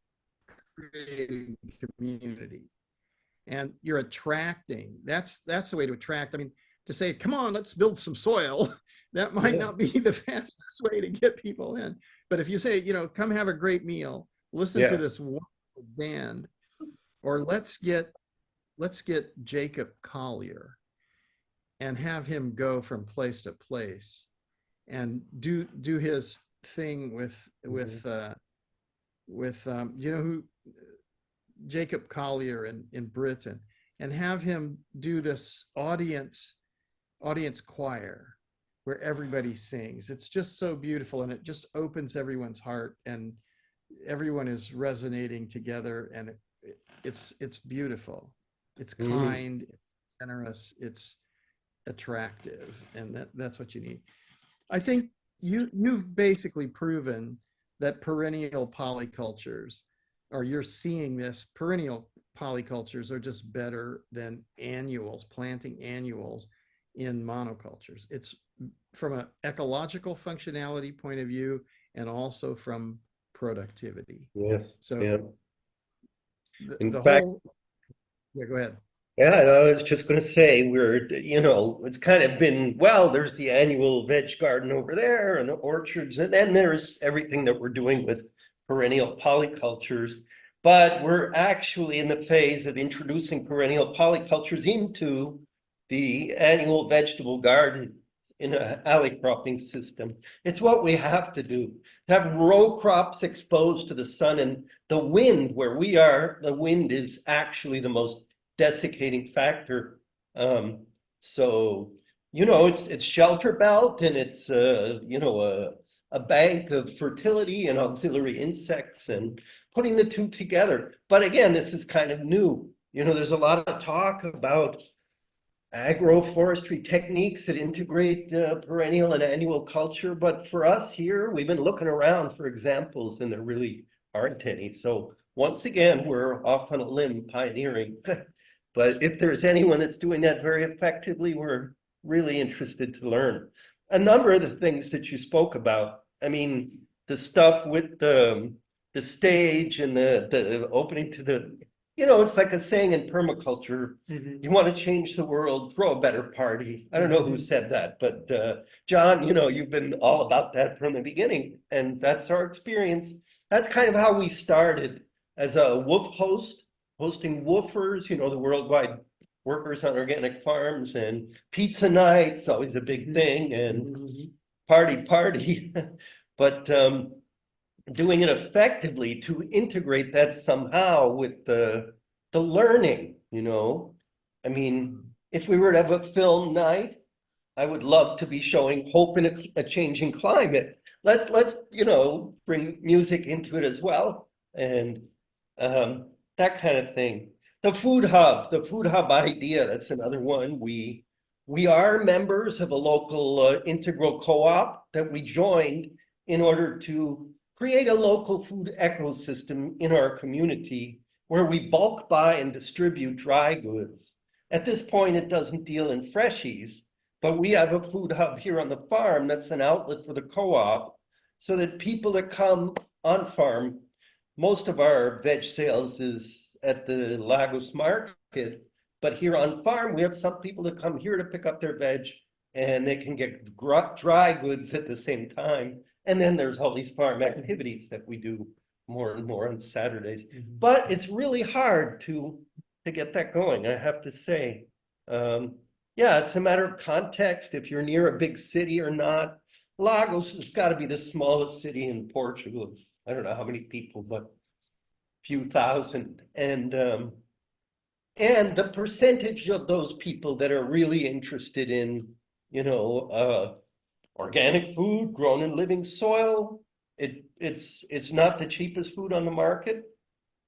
creating community. And you're attracting. That's the way to attract. I mean, to say, come on, let's build some soil, that might not be the fastest way to get people in. But if you say, come have a great meal, listen to this wonderful band, or let's get Jacob Collier and have him go from place to place and do his thing with who Jacob Collier in Britain, and have him do this audience choir where everybody sings. It's just so beautiful, and it just opens everyone's heart, and everyone is resonating together, and it's beautiful. It's kind, it's generous, it's attractive, and that's what you need. I think you've basically proven that perennial polycultures, or you're seeing this, perennial polycultures are just better than annuals, planting annuals in monocultures. It's from an ecological functionality point of view, and also from productivity. Yes. So In the fact, whole, go ahead. Yeah, I was just going to say, it's kind of been, there's the annual veg garden over there and the orchards, and then there's everything that we're doing with perennial polycultures. But we're actually in the phase of introducing perennial polycultures into the annual vegetable garden in an alley cropping system. It's what we have to do. To have row crops exposed to the sun and the wind. Where we are, the wind is actually the most desiccating factor. So it's shelter belt, and it's a bank of fertility and auxiliary insects, and putting the two together. But again, this is kind of new. There's a lot of talk about agroforestry techniques that integrate perennial and annual culture, but for us here, we've been looking around for examples, and there really aren't any. So once again, we're off on a limb pioneering. But if there's anyone that's doing that very effectively, we're really interested to learn. A number of the things that you spoke about, I mean, the stuff with the stage and the opening to the, it's like a saying in permaculture, you want to change the world, throw a better party. I don't know who said that, but John, you've been all about that from the beginning, and that's our experience. That's kind of how we started as a WWOOF host, hosting woofers, the worldwide workers on organic farms, and pizza nights, always a big thing, and party. But doing it effectively to integrate that somehow with the learning, I mean, if we were to have a film night, I would love to be showing hope in a changing climate. Let's bring music into it as well, and that kind of thing. The food hub idea, that's another one. We are members of a local integral co-op that we joined in order to create a local food ecosystem in our community where we bulk buy and distribute dry goods. At this point, it doesn't deal in freshies, But we have a food hub here on the farm that's an outlet for the co-op, so that people that come on farm, most of our veg sales is at the Lagos market, but here on farm, we have some people that come here to pick up their veg, and they can get dry goods at the same time. And then there's all these farm activities that we do more and more on Saturdays. But it's really hard to get that going, I have to say. Yeah, it's a matter of context, if you're near a big city or not. Lagos has got to be the smallest city in Portugal. It's, I don't know how many people, but a few thousand. And the percentage of those people that are really interested in, you know, organic food grown in living soil, it's not the cheapest food on the market.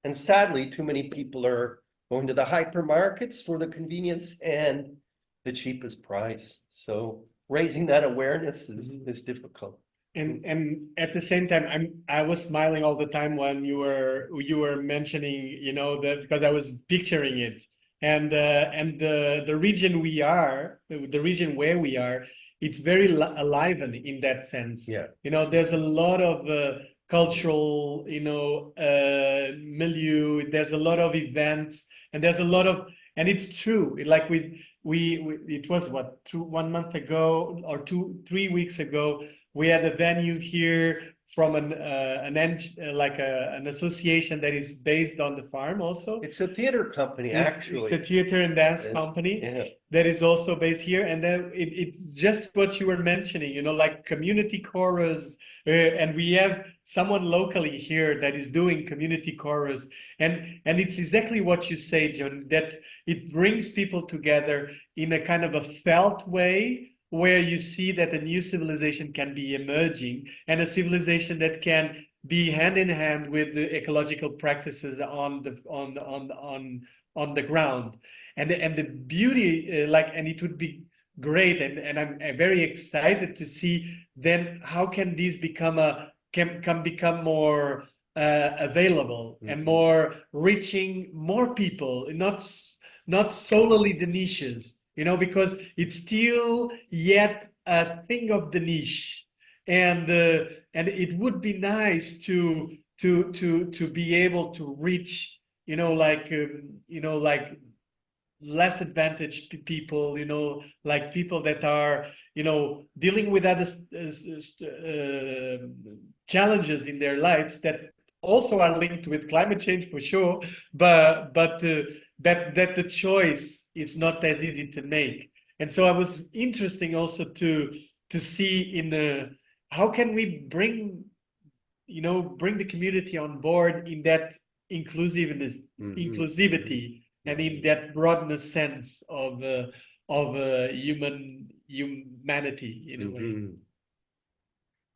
And sadly, too many people are going to the hypermarkets for the convenience and the cheapest price. So raising that awareness is difficult. And at the same time, I was smiling all the time when you were mentioning, you know, that, because I was picturing it, and the region the region where we are, it's very alive in that sense. Yeah. You know, there's a lot of cultural, you know, milieu. There's a lot of events, and there's a lot of, and it's true. Like it was what, 1 month ago or 3 weeks ago, we had a venue here from an association that is based on the farm also. It's a theater company, actually. It's a theater and dance company that is also based here. And then it's just what you were mentioning, you know, like community chorus. And we have someone locally here that is doing community chorus. And it's exactly what you say, John, that it brings people together in a kind of a felt way, where you see that a new civilization can be emerging, and a civilization that can be hand in hand with the ecological practices on the ground. And the beauty, and it would be great, and I'm very excited to see then how can these become more available and more reaching more people, not solely the niches. You know, because it's still yet a thing of the niche, and it would be nice to be able to reach, you know, like less advantaged people, you know, like people that are, you know, dealing with other challenges in their lives that also are linked with climate change for sure, but that the choice is not as easy to make. And so it was interesting also to see how can we bring the community on board in that inclusivity and in that broadness sense of humanity in a way.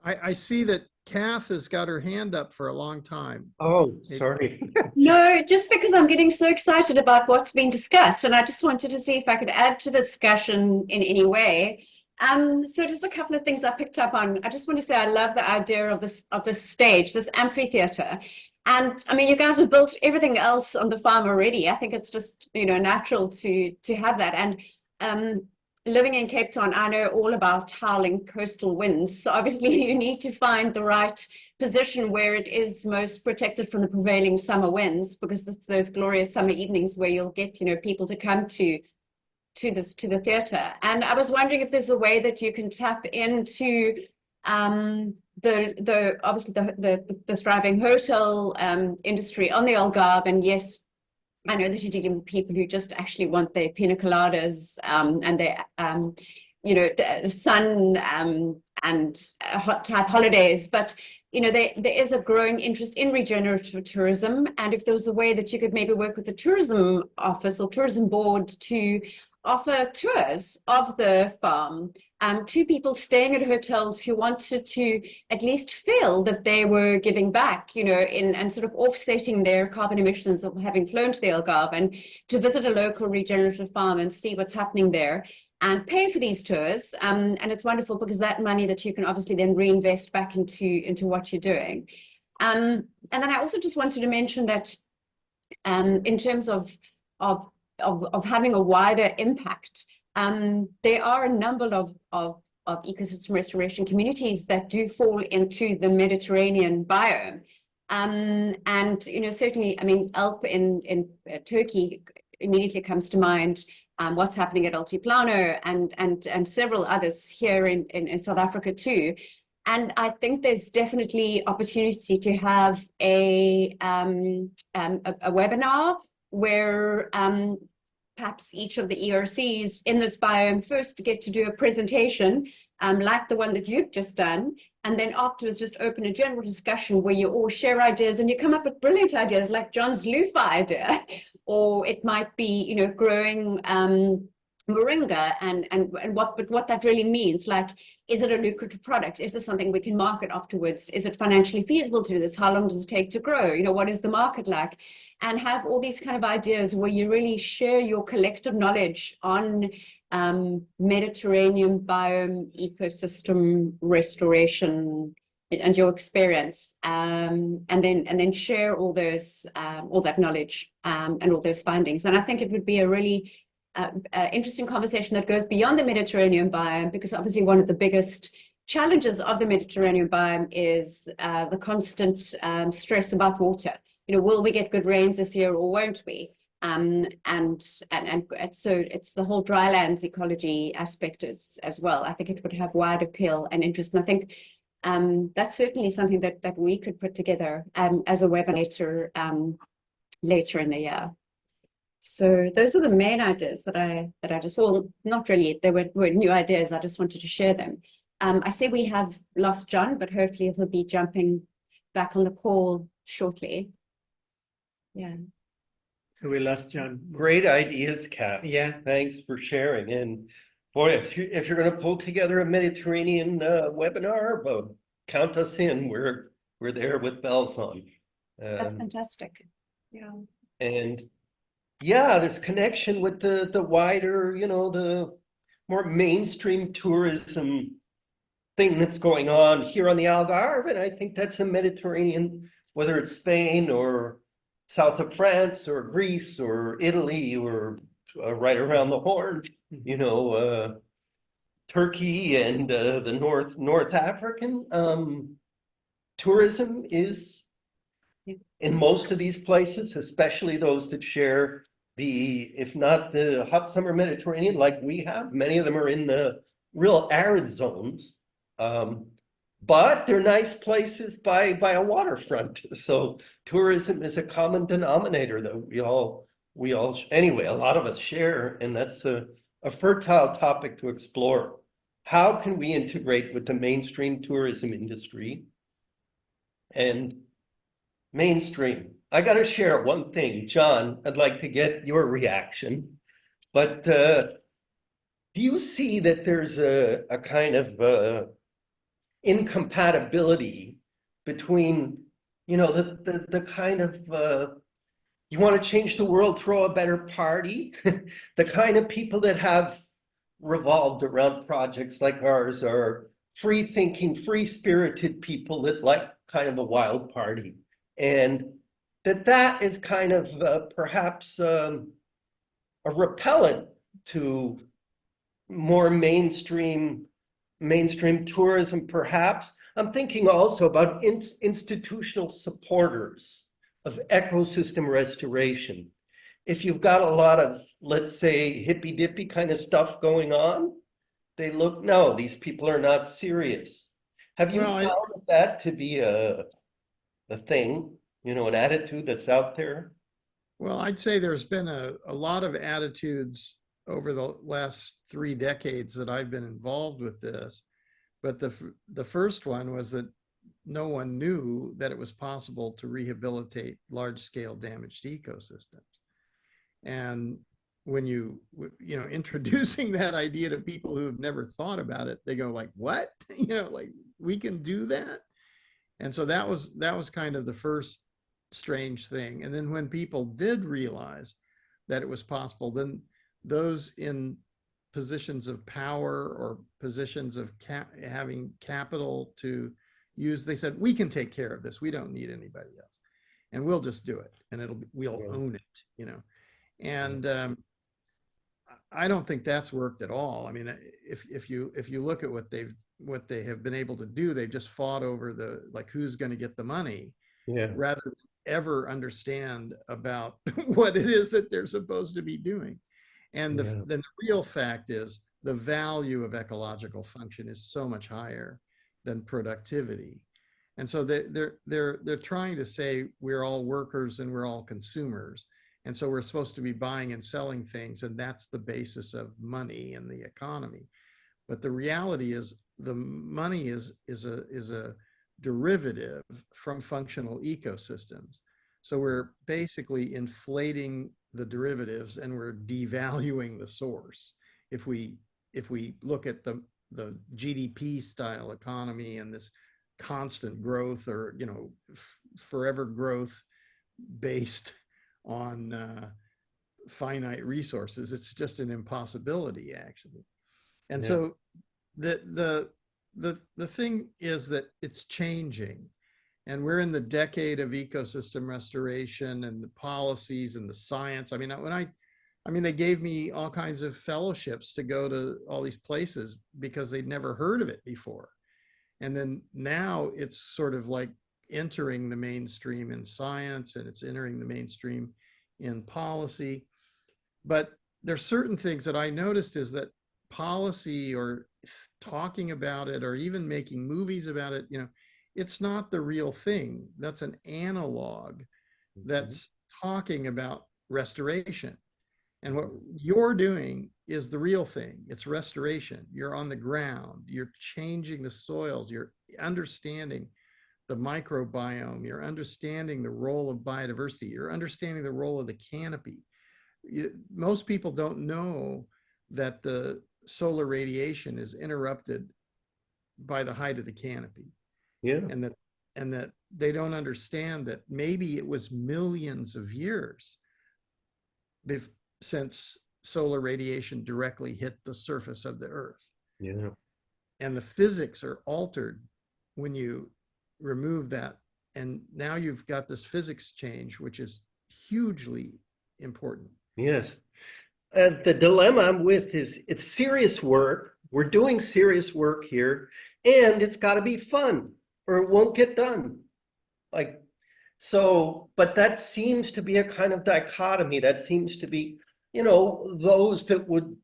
I see that Kath has got her hand up for a long time. Oh, sorry. No, just because I'm getting so excited about what's been discussed, and I just wanted to see if I could add to the discussion in any way. So just a couple of things I picked up on. I just want to say I love the idea of this stage, this amphitheater. And I mean, you guys have built everything else on the farm already. I think it's just, you know, natural to have that. And living in Cape Town, I know all about howling coastal winds. So obviously you need to find the right position where it is most protected from the prevailing summer winds, because it's those glorious summer evenings where you'll get, you know, people to come to the theatre. And I was wondering if there's a way that you can tap into obviously the thriving hotel industry on the Algarve. And yes, I know that you're dealing with people who just actually want their pina coladas and their, you know, sun and hot type holidays. But, you know, there is a growing interest in regenerative tourism. And if there was a way that you could maybe work with the tourism office or tourism board to offer tours of the farm to people staying at hotels who wanted to at least feel that they were giving back, you know, and sort of offsetting their carbon emissions of having flown to the Algarve, and to visit a local regenerative farm and see what's happening there and pay for these tours. And it's wonderful because that money that you can obviously then reinvest back into what you're doing. And then I also just wanted to mention that in terms of having a wider impact, there are a number of ecosystem restoration communities that do fall into the Mediterranean biome. And, you know, certainly, I mean, Alp in Turkey immediately comes to mind. What's happening at Altiplano and several others here in South Africa too. And I think there's definitely opportunity to have a webinar where perhaps each of the ERCs in this biome first get to do a presentation like the one that you've just done, and then afterwards just open a general discussion where you all share ideas and you come up with brilliant ideas like John's loofah idea, or it might be, you know, growing moringa and what that really means. Like, is it a lucrative product? Is this something we can market afterwards? Is it financially feasible to do this? How long does it take to grow? You know, what is the market like? And have all these kind of ideas where you really share your collective knowledge on Mediterranean biome ecosystem restoration and your experience, and then share all those all that knowledge and all those findings. And I think it would be a really interesting conversation that goes beyond the Mediterranean biome, because obviously one of the biggest challenges of the Mediterranean biome is the constant stress about water. You know, will we get good rains this year or won't we? And so it's the whole drylands ecology aspect as well. I think it would have wide appeal and interest. And I think that's certainly something that we could put together as a webinar later in the year. So those are the main ideas that I just, well, not really, they were new ideas. I just wanted to share them. I see we have lost John, but hopefully he'll be jumping back on the call shortly. Yeah. So we lost John. Great ideas, Kat. Yeah. Thanks for sharing. And boy, if you're going to pull together a Mediterranean webinar, well, count us in. We're there with bells on. That's fantastic. Yeah. And yeah, this connection with the wider, you know, the more mainstream tourism thing that's going on here on the Algarve. And I think that's a Mediterranean, whether it's Spain or south of France or Greece or Italy or right around the Horn, you know, Turkey and the North African tourism is in most of these places, especially those that share the, if not the hot summer Mediterranean like we have. Many of them are in the real arid zones, but they're nice places by a waterfront. So tourism is a common denominator that we all anyway, a lot of us share, and that's a fertile topic to explore. How can we integrate with the mainstream tourism industry? And mainstream, I got to share one thing, John, I'd like to get your reaction, but do you see that there's a kind of incompatibility between, you know, the kind of you want to change the world, throw a better party? The kind of people that have revolved around projects like ours are free-thinking, free-spirited people that like kind of a wild party, and that is kind of perhaps a repellent to more mainstream tourism, perhaps. I'm thinking also about institutional supporters of ecosystem restoration. If you've got a lot of, let's say, hippy-dippy kind of stuff going on, they look, no, these people are not serious. Have you found that to be a thing, you know, an attitude that's out there? Well, I'd say there's been a lot of attitudes over the last 3 decades that I've been involved with this. But the first one was that no one knew that it was possible to rehabilitate large-scale damaged ecosystems. And when you know, introducing that idea to people who have never thought about it, they go like, what? You know, like, we can do that? And so that was kind of the first strange thing. And then when people did realize that it was possible, then those in positions of power or positions of having capital to use, they said, we can take care of this. We don't need anybody else, and we'll just do it, and we'll own it, you know. And I don't think that's worked at all. I mean, if you look at what they have been able to do, they've just fought over the, like, who's going to get the money, Yeah. rather than ever understand about what it is that they're supposed to be doing. And Yeah. then the real fact is the value of ecological function is so much higher than productivity. And so they're trying to say we're all workers and we're all consumers. And so we're supposed to be buying and selling things, and that's the basis of money and the economy. But the reality is the money is a derivative from functional ecosystems. So we're basically inflating the derivatives and we're devaluing the source. If we look at the GDP style economy and this constant growth, or forever growth based on finite resources, it's just an impossibility, actually. And Yeah. so the thing is that it's changing, and we're in the decade of ecosystem restoration and the policies and the science. I mean, they gave me all kinds of fellowships to go to all these places because they'd never heard of it before. And then now it's sort of like entering the mainstream in science, and it's entering the mainstream in policy. But there's certain things that I noticed is that policy, or talking about it, or even making movies about it, it's not the real thing. That's an analog that's talking about restoration. And what you're doing is the real thing. It's restoration. You're on the ground. You're changing the soils. You're understanding the microbiome. You're understanding the role of biodiversity. You're understanding the role of the canopy. Most people don't know that the solar radiation is interrupted by the height of the canopy. Yeah. And that they don't understand that maybe it was millions of years since solar radiation directly hit the surface of the earth. Yeah. And the physics are altered when you remove that. And now you've got this physics change, which is hugely important. Yes. The dilemma I'm with is it's serious work. We're doing serious work here, and it's got to be fun or it won't get done. Like, so, but that seems to be a kind of dichotomy. That seems to be, those that would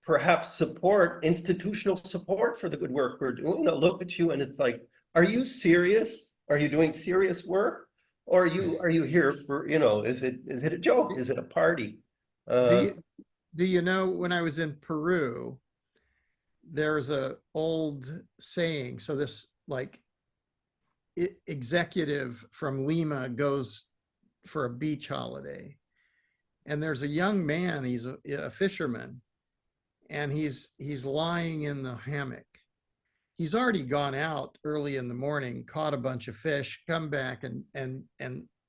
perhaps support institutional support for the good work we're doing. They'll look at you and it's like, are you serious? Are you doing serious work? Or are you here for, is it a joke? Is it a party? Do you know, when I was in Peru, there's a old saying. So this, like, executive from Lima goes for a beach holiday, and there's a young man, he's a fisherman, and he's lying in the hammock. He's already gone out early in the morning, caught a bunch of fish, come back, and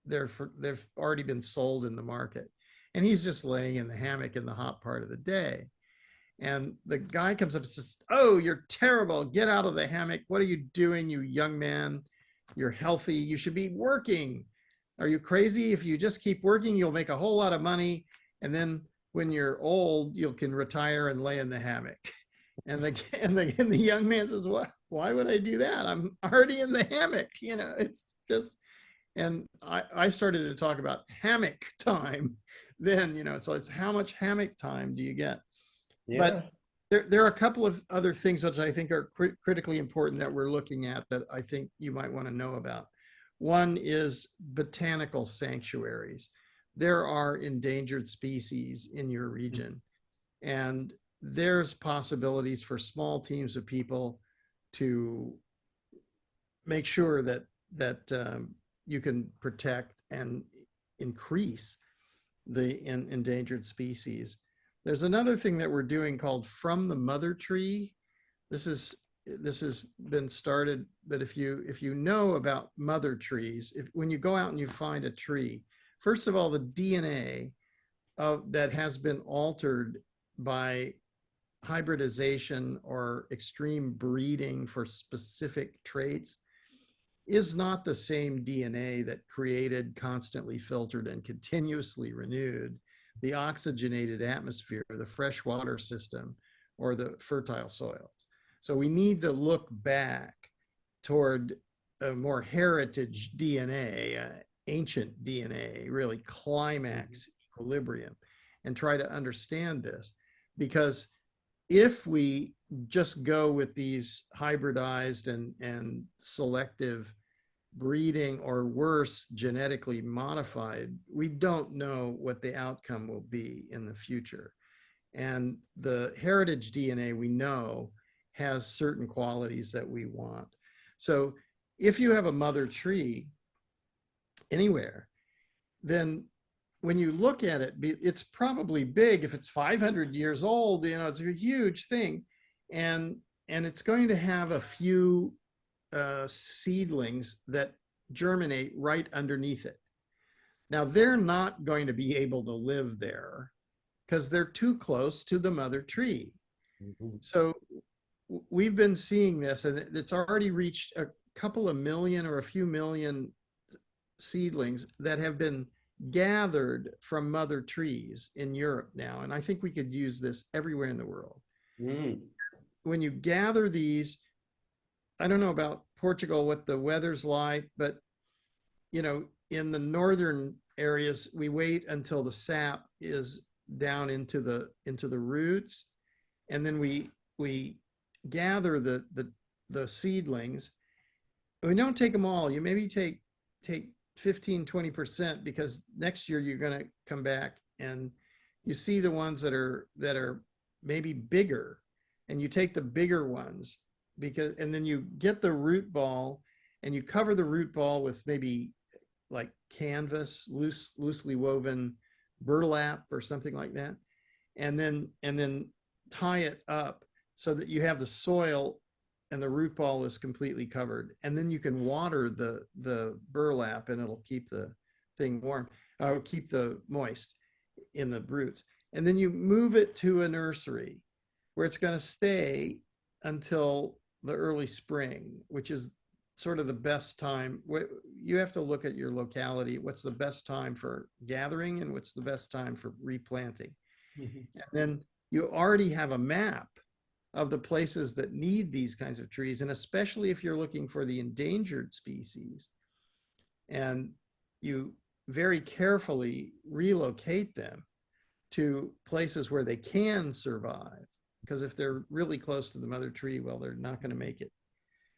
they've already been sold in the market. And he's just laying in the hammock in the hot part of the day. And the guy comes up and says, "Oh, you're terrible. Get out of the hammock. What are you doing, you young man? You're healthy. You should be working. Are you crazy? If you just keep working, you'll make a whole lot of money. And then when you're old, you can retire and lay in the hammock." And the young man says, "What? Why would I do that? I'm already in the hammock." It's just, and I started to talk about hammock time then, so it's how much hammock time do you get? Yeah. But there are a couple of other things which I think are critically important that we're looking at that I think you might want to know about. One is botanical sanctuaries. There are endangered species in your region, and there's possibilities for small teams of people to make sure that you can protect and increase the endangered species. There's another thing that we're doing called From the Mother Tree. This has been started, but if you know about mother trees, when you go out and you find a tree, first of all, the DNA that has been altered by hybridization or extreme breeding for specific traits is not the same DNA that created, constantly filtered, and continuously renewed the oxygenated atmosphere, the freshwater system, or the fertile soils. So we need to look back toward a more heritage DNA, ancient DNA, really climax equilibrium, and try to understand this. Because if we just go with these hybridized and selective breeding, or worse, genetically modified, we don't know what the outcome will be in the future. And the heritage DNA, we know, has certain qualities that we want. So if you have a mother tree anywhere, then when you look at it, it's probably big. If it's 500 years old, it's a huge thing. And it's going to have a few seedlings that germinate right underneath it. Now, they're not going to be able to live there because they're too close to the mother tree. So we've been seeing this, and it's already reached a couple of million or a few million seedlings that have been gathered from mother trees in Europe now. And I think we could use this everywhere in the world. When you gather these, I don't know about Portugal, what the weather's like, but in the northern areas, we wait until the sap is down into the roots, and then we gather the seedlings. We don't take them all. You maybe take 15-20%, because next year you're going to come back and you see the ones that are maybe bigger, and you take the bigger ones, and then you get the root ball and you cover the root ball with maybe like canvas, loosely woven burlap or something like that, and then tie it up so that you have the soil and the root ball is completely covered. And then you can water the burlap, and it'll keep the thing warm, keep the moist in the roots. And then you move it to a nursery where it's going to stay until the early spring, which is sort of the best time. You have to look at your locality. What's the best time for gathering and what's the best time for replanting? And then you already have a map of the places that need these kinds of trees. And especially if you're looking for the endangered species, and you very carefully relocate them to places where they can survive. Because if they're really close to the mother tree, well, they're not going to make it.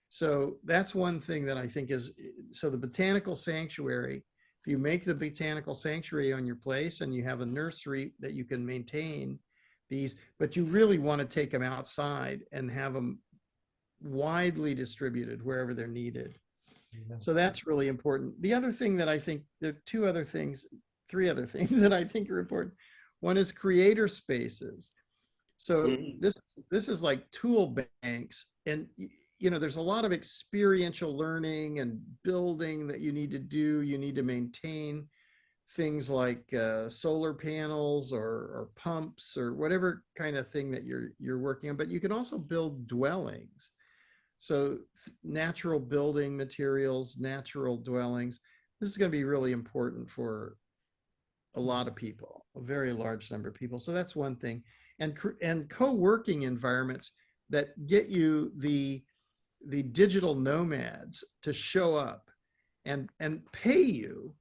So that's one thing that I think is, so the botanical sanctuary, if you make the botanical sanctuary on your place and you have a nursery that you can maintain these, but you really want to take them outside and have them widely distributed wherever they're needed. So that's really important. The other thing that I think, there are three other things that I think are important. One is creator spaces. So this is like tool banks, and there's a lot of experiential learning and building that you need to do. You need to maintain things like solar panels or pumps or whatever kind of thing that you're working on. But you can also build dwellings. So natural building materials, natural dwellings. This is going to be really important for a lot of people, a very large number of people. So that's one thing. And co-working environments that get you the digital nomads to show up and pay you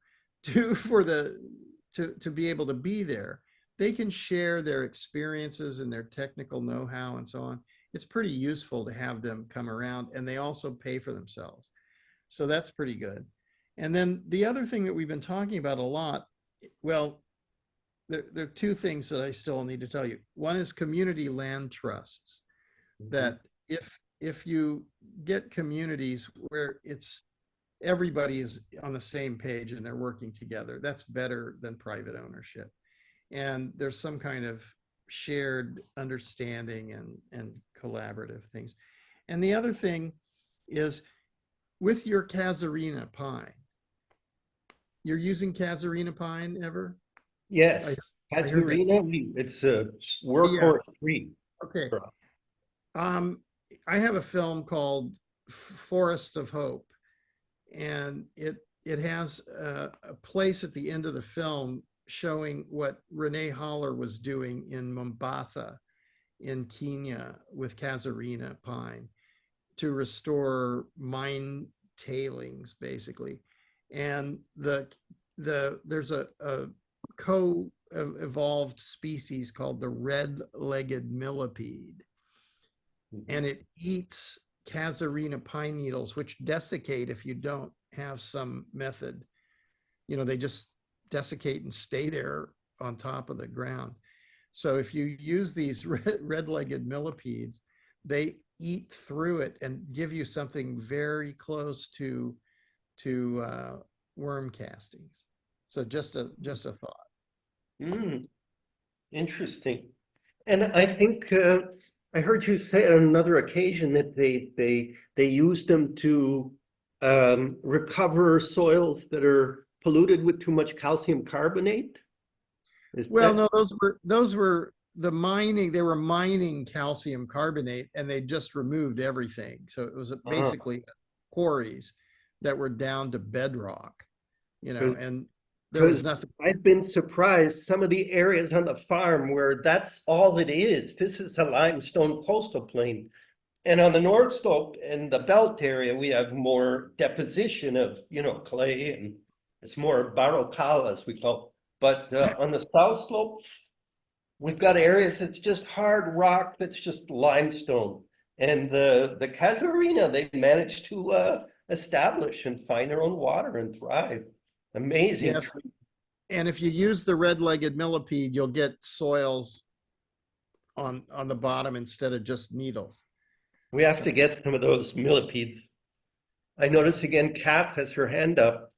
to be able to be there. They can share their experiences and their technical know-how and so on. It's pretty useful to have them come around, and they also pay for themselves. So that's pretty good. And then the other thing that we've been talking about a lot, well, there are two things that I still need to tell you. One is community land trusts, that if you get communities where everybody is on the same page and they're working together, that's better than private ownership. And there's some kind of shared understanding and collaborative things. And the other thing is, with your casuarina pine, you're using casuarina pine ever? Yes, casuarina, it's a workhorse tree. Okay. I have a film called Forests of Hope, and it has a place at the end of the film showing what Renee Holler was doing in Mombasa, in Kenya, with casuarina pine to restore mine tailings, basically. And there's a co-evolved species called the red-legged millipede, and it eats casuarina pine needles, which desiccate if you don't have some method. You know, they just desiccate and stay there on top of the ground. So if you use these red-legged millipedes, they eat through it and give you something very close to worm castings. So just a thought. Interesting. And I think I heard you say on another occasion that they use them to recover soils that are polluted with too much calcium carbonate. Well, no, those were the mining. They were mining calcium carbonate, and they just removed everything. So it was basically quarries that were down to bedrock, you know, and there was nothing. I've been surprised some of the areas on the farm where that's all it is. This is a limestone coastal plain. And on the North Slope and the belt area, we have more deposition of, you know, clay, and it's more barrocal, as we call it. But on the South Slope, we've got areas that's just hard rock, that's just limestone. And the casuarina, they managed to establish and find their own water and thrive. Amazing. Yes. And if you use the red-legged millipede, you'll get soils on the bottom instead of just needles. We have to get some of those millipedes. I notice again, Kat has her hand up.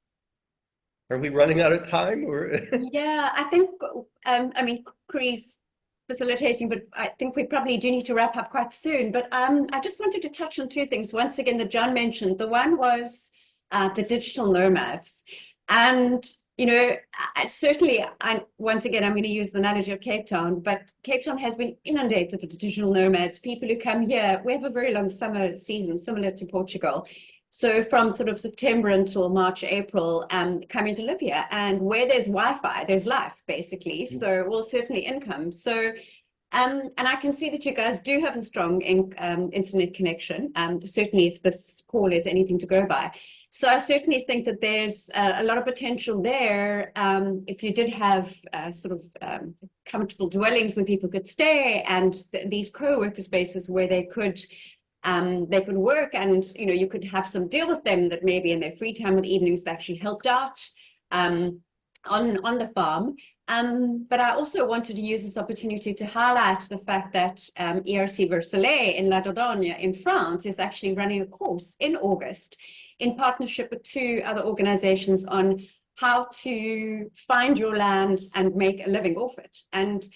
Are we running out of time, or? Yeah, I think, I mean, Cree's facilitating, but I think we probably do need to wrap up quite soon. But I just wanted to touch on two things. Once again, that John mentioned. The one was the digital nomads. And, you know, once again, I'm going to use the analogy of Cape Town, but Cape Town has been inundated with digital nomads, people who come here. We have a very long summer season, similar to Portugal. So from sort of September until March, April, coming to live here. And where there's Wi-Fi, there's life, basically. So, well, certainly income. So, and I can see that you guys do have a strong internet connection, certainly if this call is anything to go by. So I certainly think that there's a lot of potential there if you did have sort of comfortable dwellings where people could stay, and these co-worker spaces where they could work, and you know, you could have some deal with them that maybe in their free time in the evenings they actually helped out on the farm. But I also wanted to use this opportunity to highlight the fact that ERC Versailles in La Dordogne in France is actually running a course in August in partnership with two other organizations on how to find your land and make a living off it. And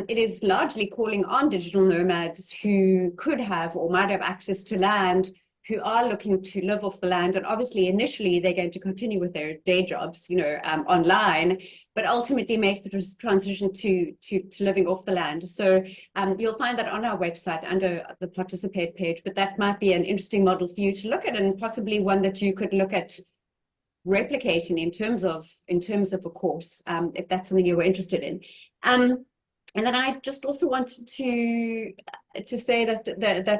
it is largely calling on digital nomads who could have or might have access to land, who are looking to live off the land. And obviously, initially, they're going to continue with their day jobs, you know, online, but ultimately make the transition to living off the land. So you'll find that on our website under the participate page, but that might be an interesting model for you to look at, and possibly one that you could look at replicating in terms of a course, if that's something you were interested in. And then I just also wanted to say that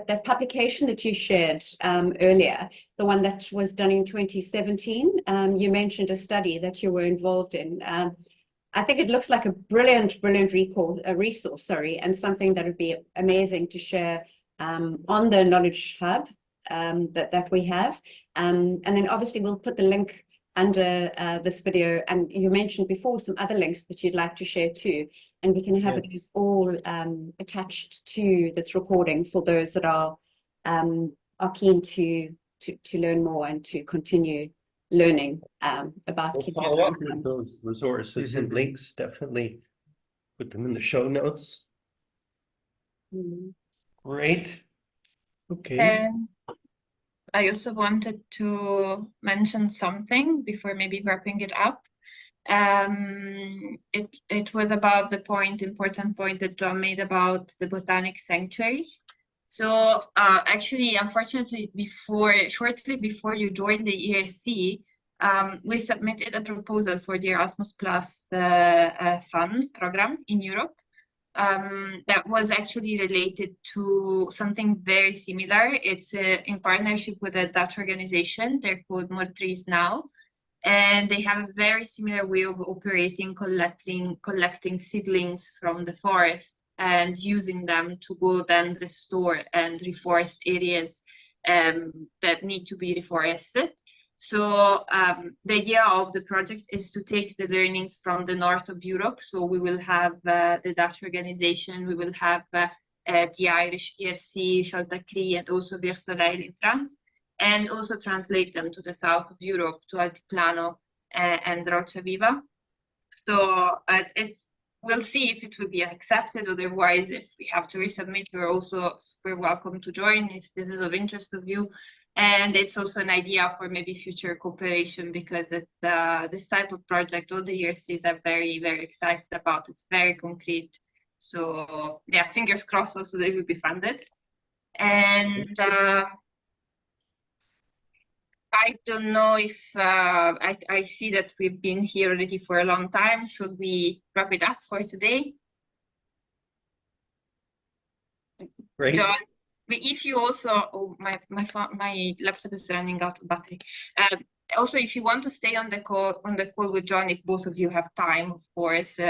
that publication that you shared earlier, the one that was done in 2017, you mentioned a study that you were involved in. I think it looks like a brilliant resource, and something that would be amazing to share on the Knowledge Hub that we have. And then obviously we'll put the link under this video, and you mentioned before some other links that you'd like to share too, and we can have these all attached to this recording for those that are keen to learn more and to continue learning about We'll follow up with those resources and links. Definitely put them in the show notes. Great. Okay. And I also wanted to mention something before maybe wrapping it up. It was about the important point that John made about the botanic sanctuary. So actually, unfortunately, shortly before you joined the ERC, we submitted a proposal for the Erasmus Plus fund program in Europe. That was actually related to something very similar. It's in partnership with a Dutch organization. They're called More Trees Now. And they have a very similar way of operating, collecting seedlings from the forests and using them to go then restore and reforest areas that need to be reforested. So the idea of the project is to take the learnings from the north of Europe. So we will have the Dutch organization, we will have the Irish ERC, Chaltacri, and also Versoleil in France, and also translate them to the south of Europe, to Altiplano and Rocha Viva. So we'll see if it will be accepted. Otherwise, if we have to resubmit, you're also super welcome to join if this is of interest of you. And it's also an idea for maybe future cooperation, because it's this type of project, all the ERCs are very, very excited about. It's very concrete. So yeah, fingers crossed also they will be funded. And I don't know if I see that we've been here already for a long time. Should we wrap it up for today? Great. John, if you also, my laptop is running out of battery. Also, if you want to stay on the call with John, if both of you have time, of course,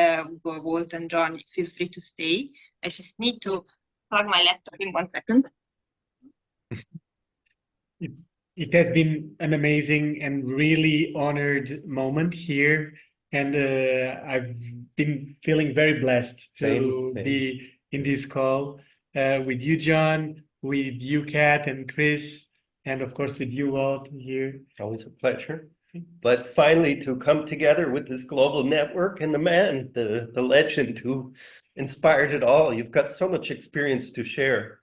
Walt and John, feel free to stay. I just need to plug my laptop in 1 second. It has been an amazing and really honored moment here, and I've been feeling very blessed to Same. be in this call with you, John, with you, Kat and Chris, and of course with you, Walt, here. Always a pleasure. But finally, to come together with this global network and the man, the legend who inspired it all. You've got so much experience to share.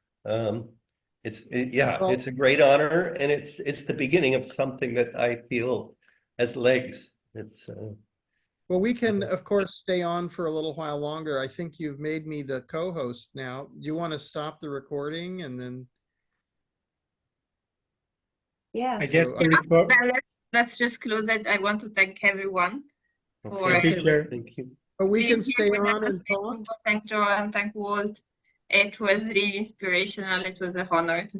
It's a great honor, and it's the beginning of something that I feel has legs. It's well, we can, of course, stay on for a little while longer. I think you've made me the co-host now. Do you want to stop the recording and then? Yeah. I guess Let's just close it. I want to thank everyone for Thank you. But we being can stay here with on us. and talk. Thank Joan, thank Walt. It was really inspirational. It was an honor to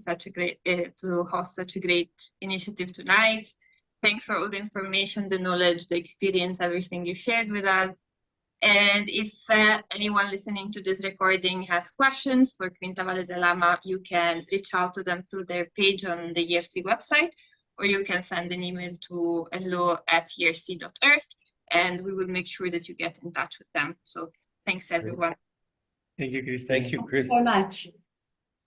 host such a great initiative tonight. Thanks for all the information, the knowledge, the experience, everything you shared with us. And if anyone listening to this recording has questions for Quinta, Vale de Lama, you can reach out to them through their page on the ERC website, or you can send an email to hello@erc.earth, and we will make sure that you get in touch with them. So thanks, everyone. Thank you, Christine. Thank you, Chris. So much.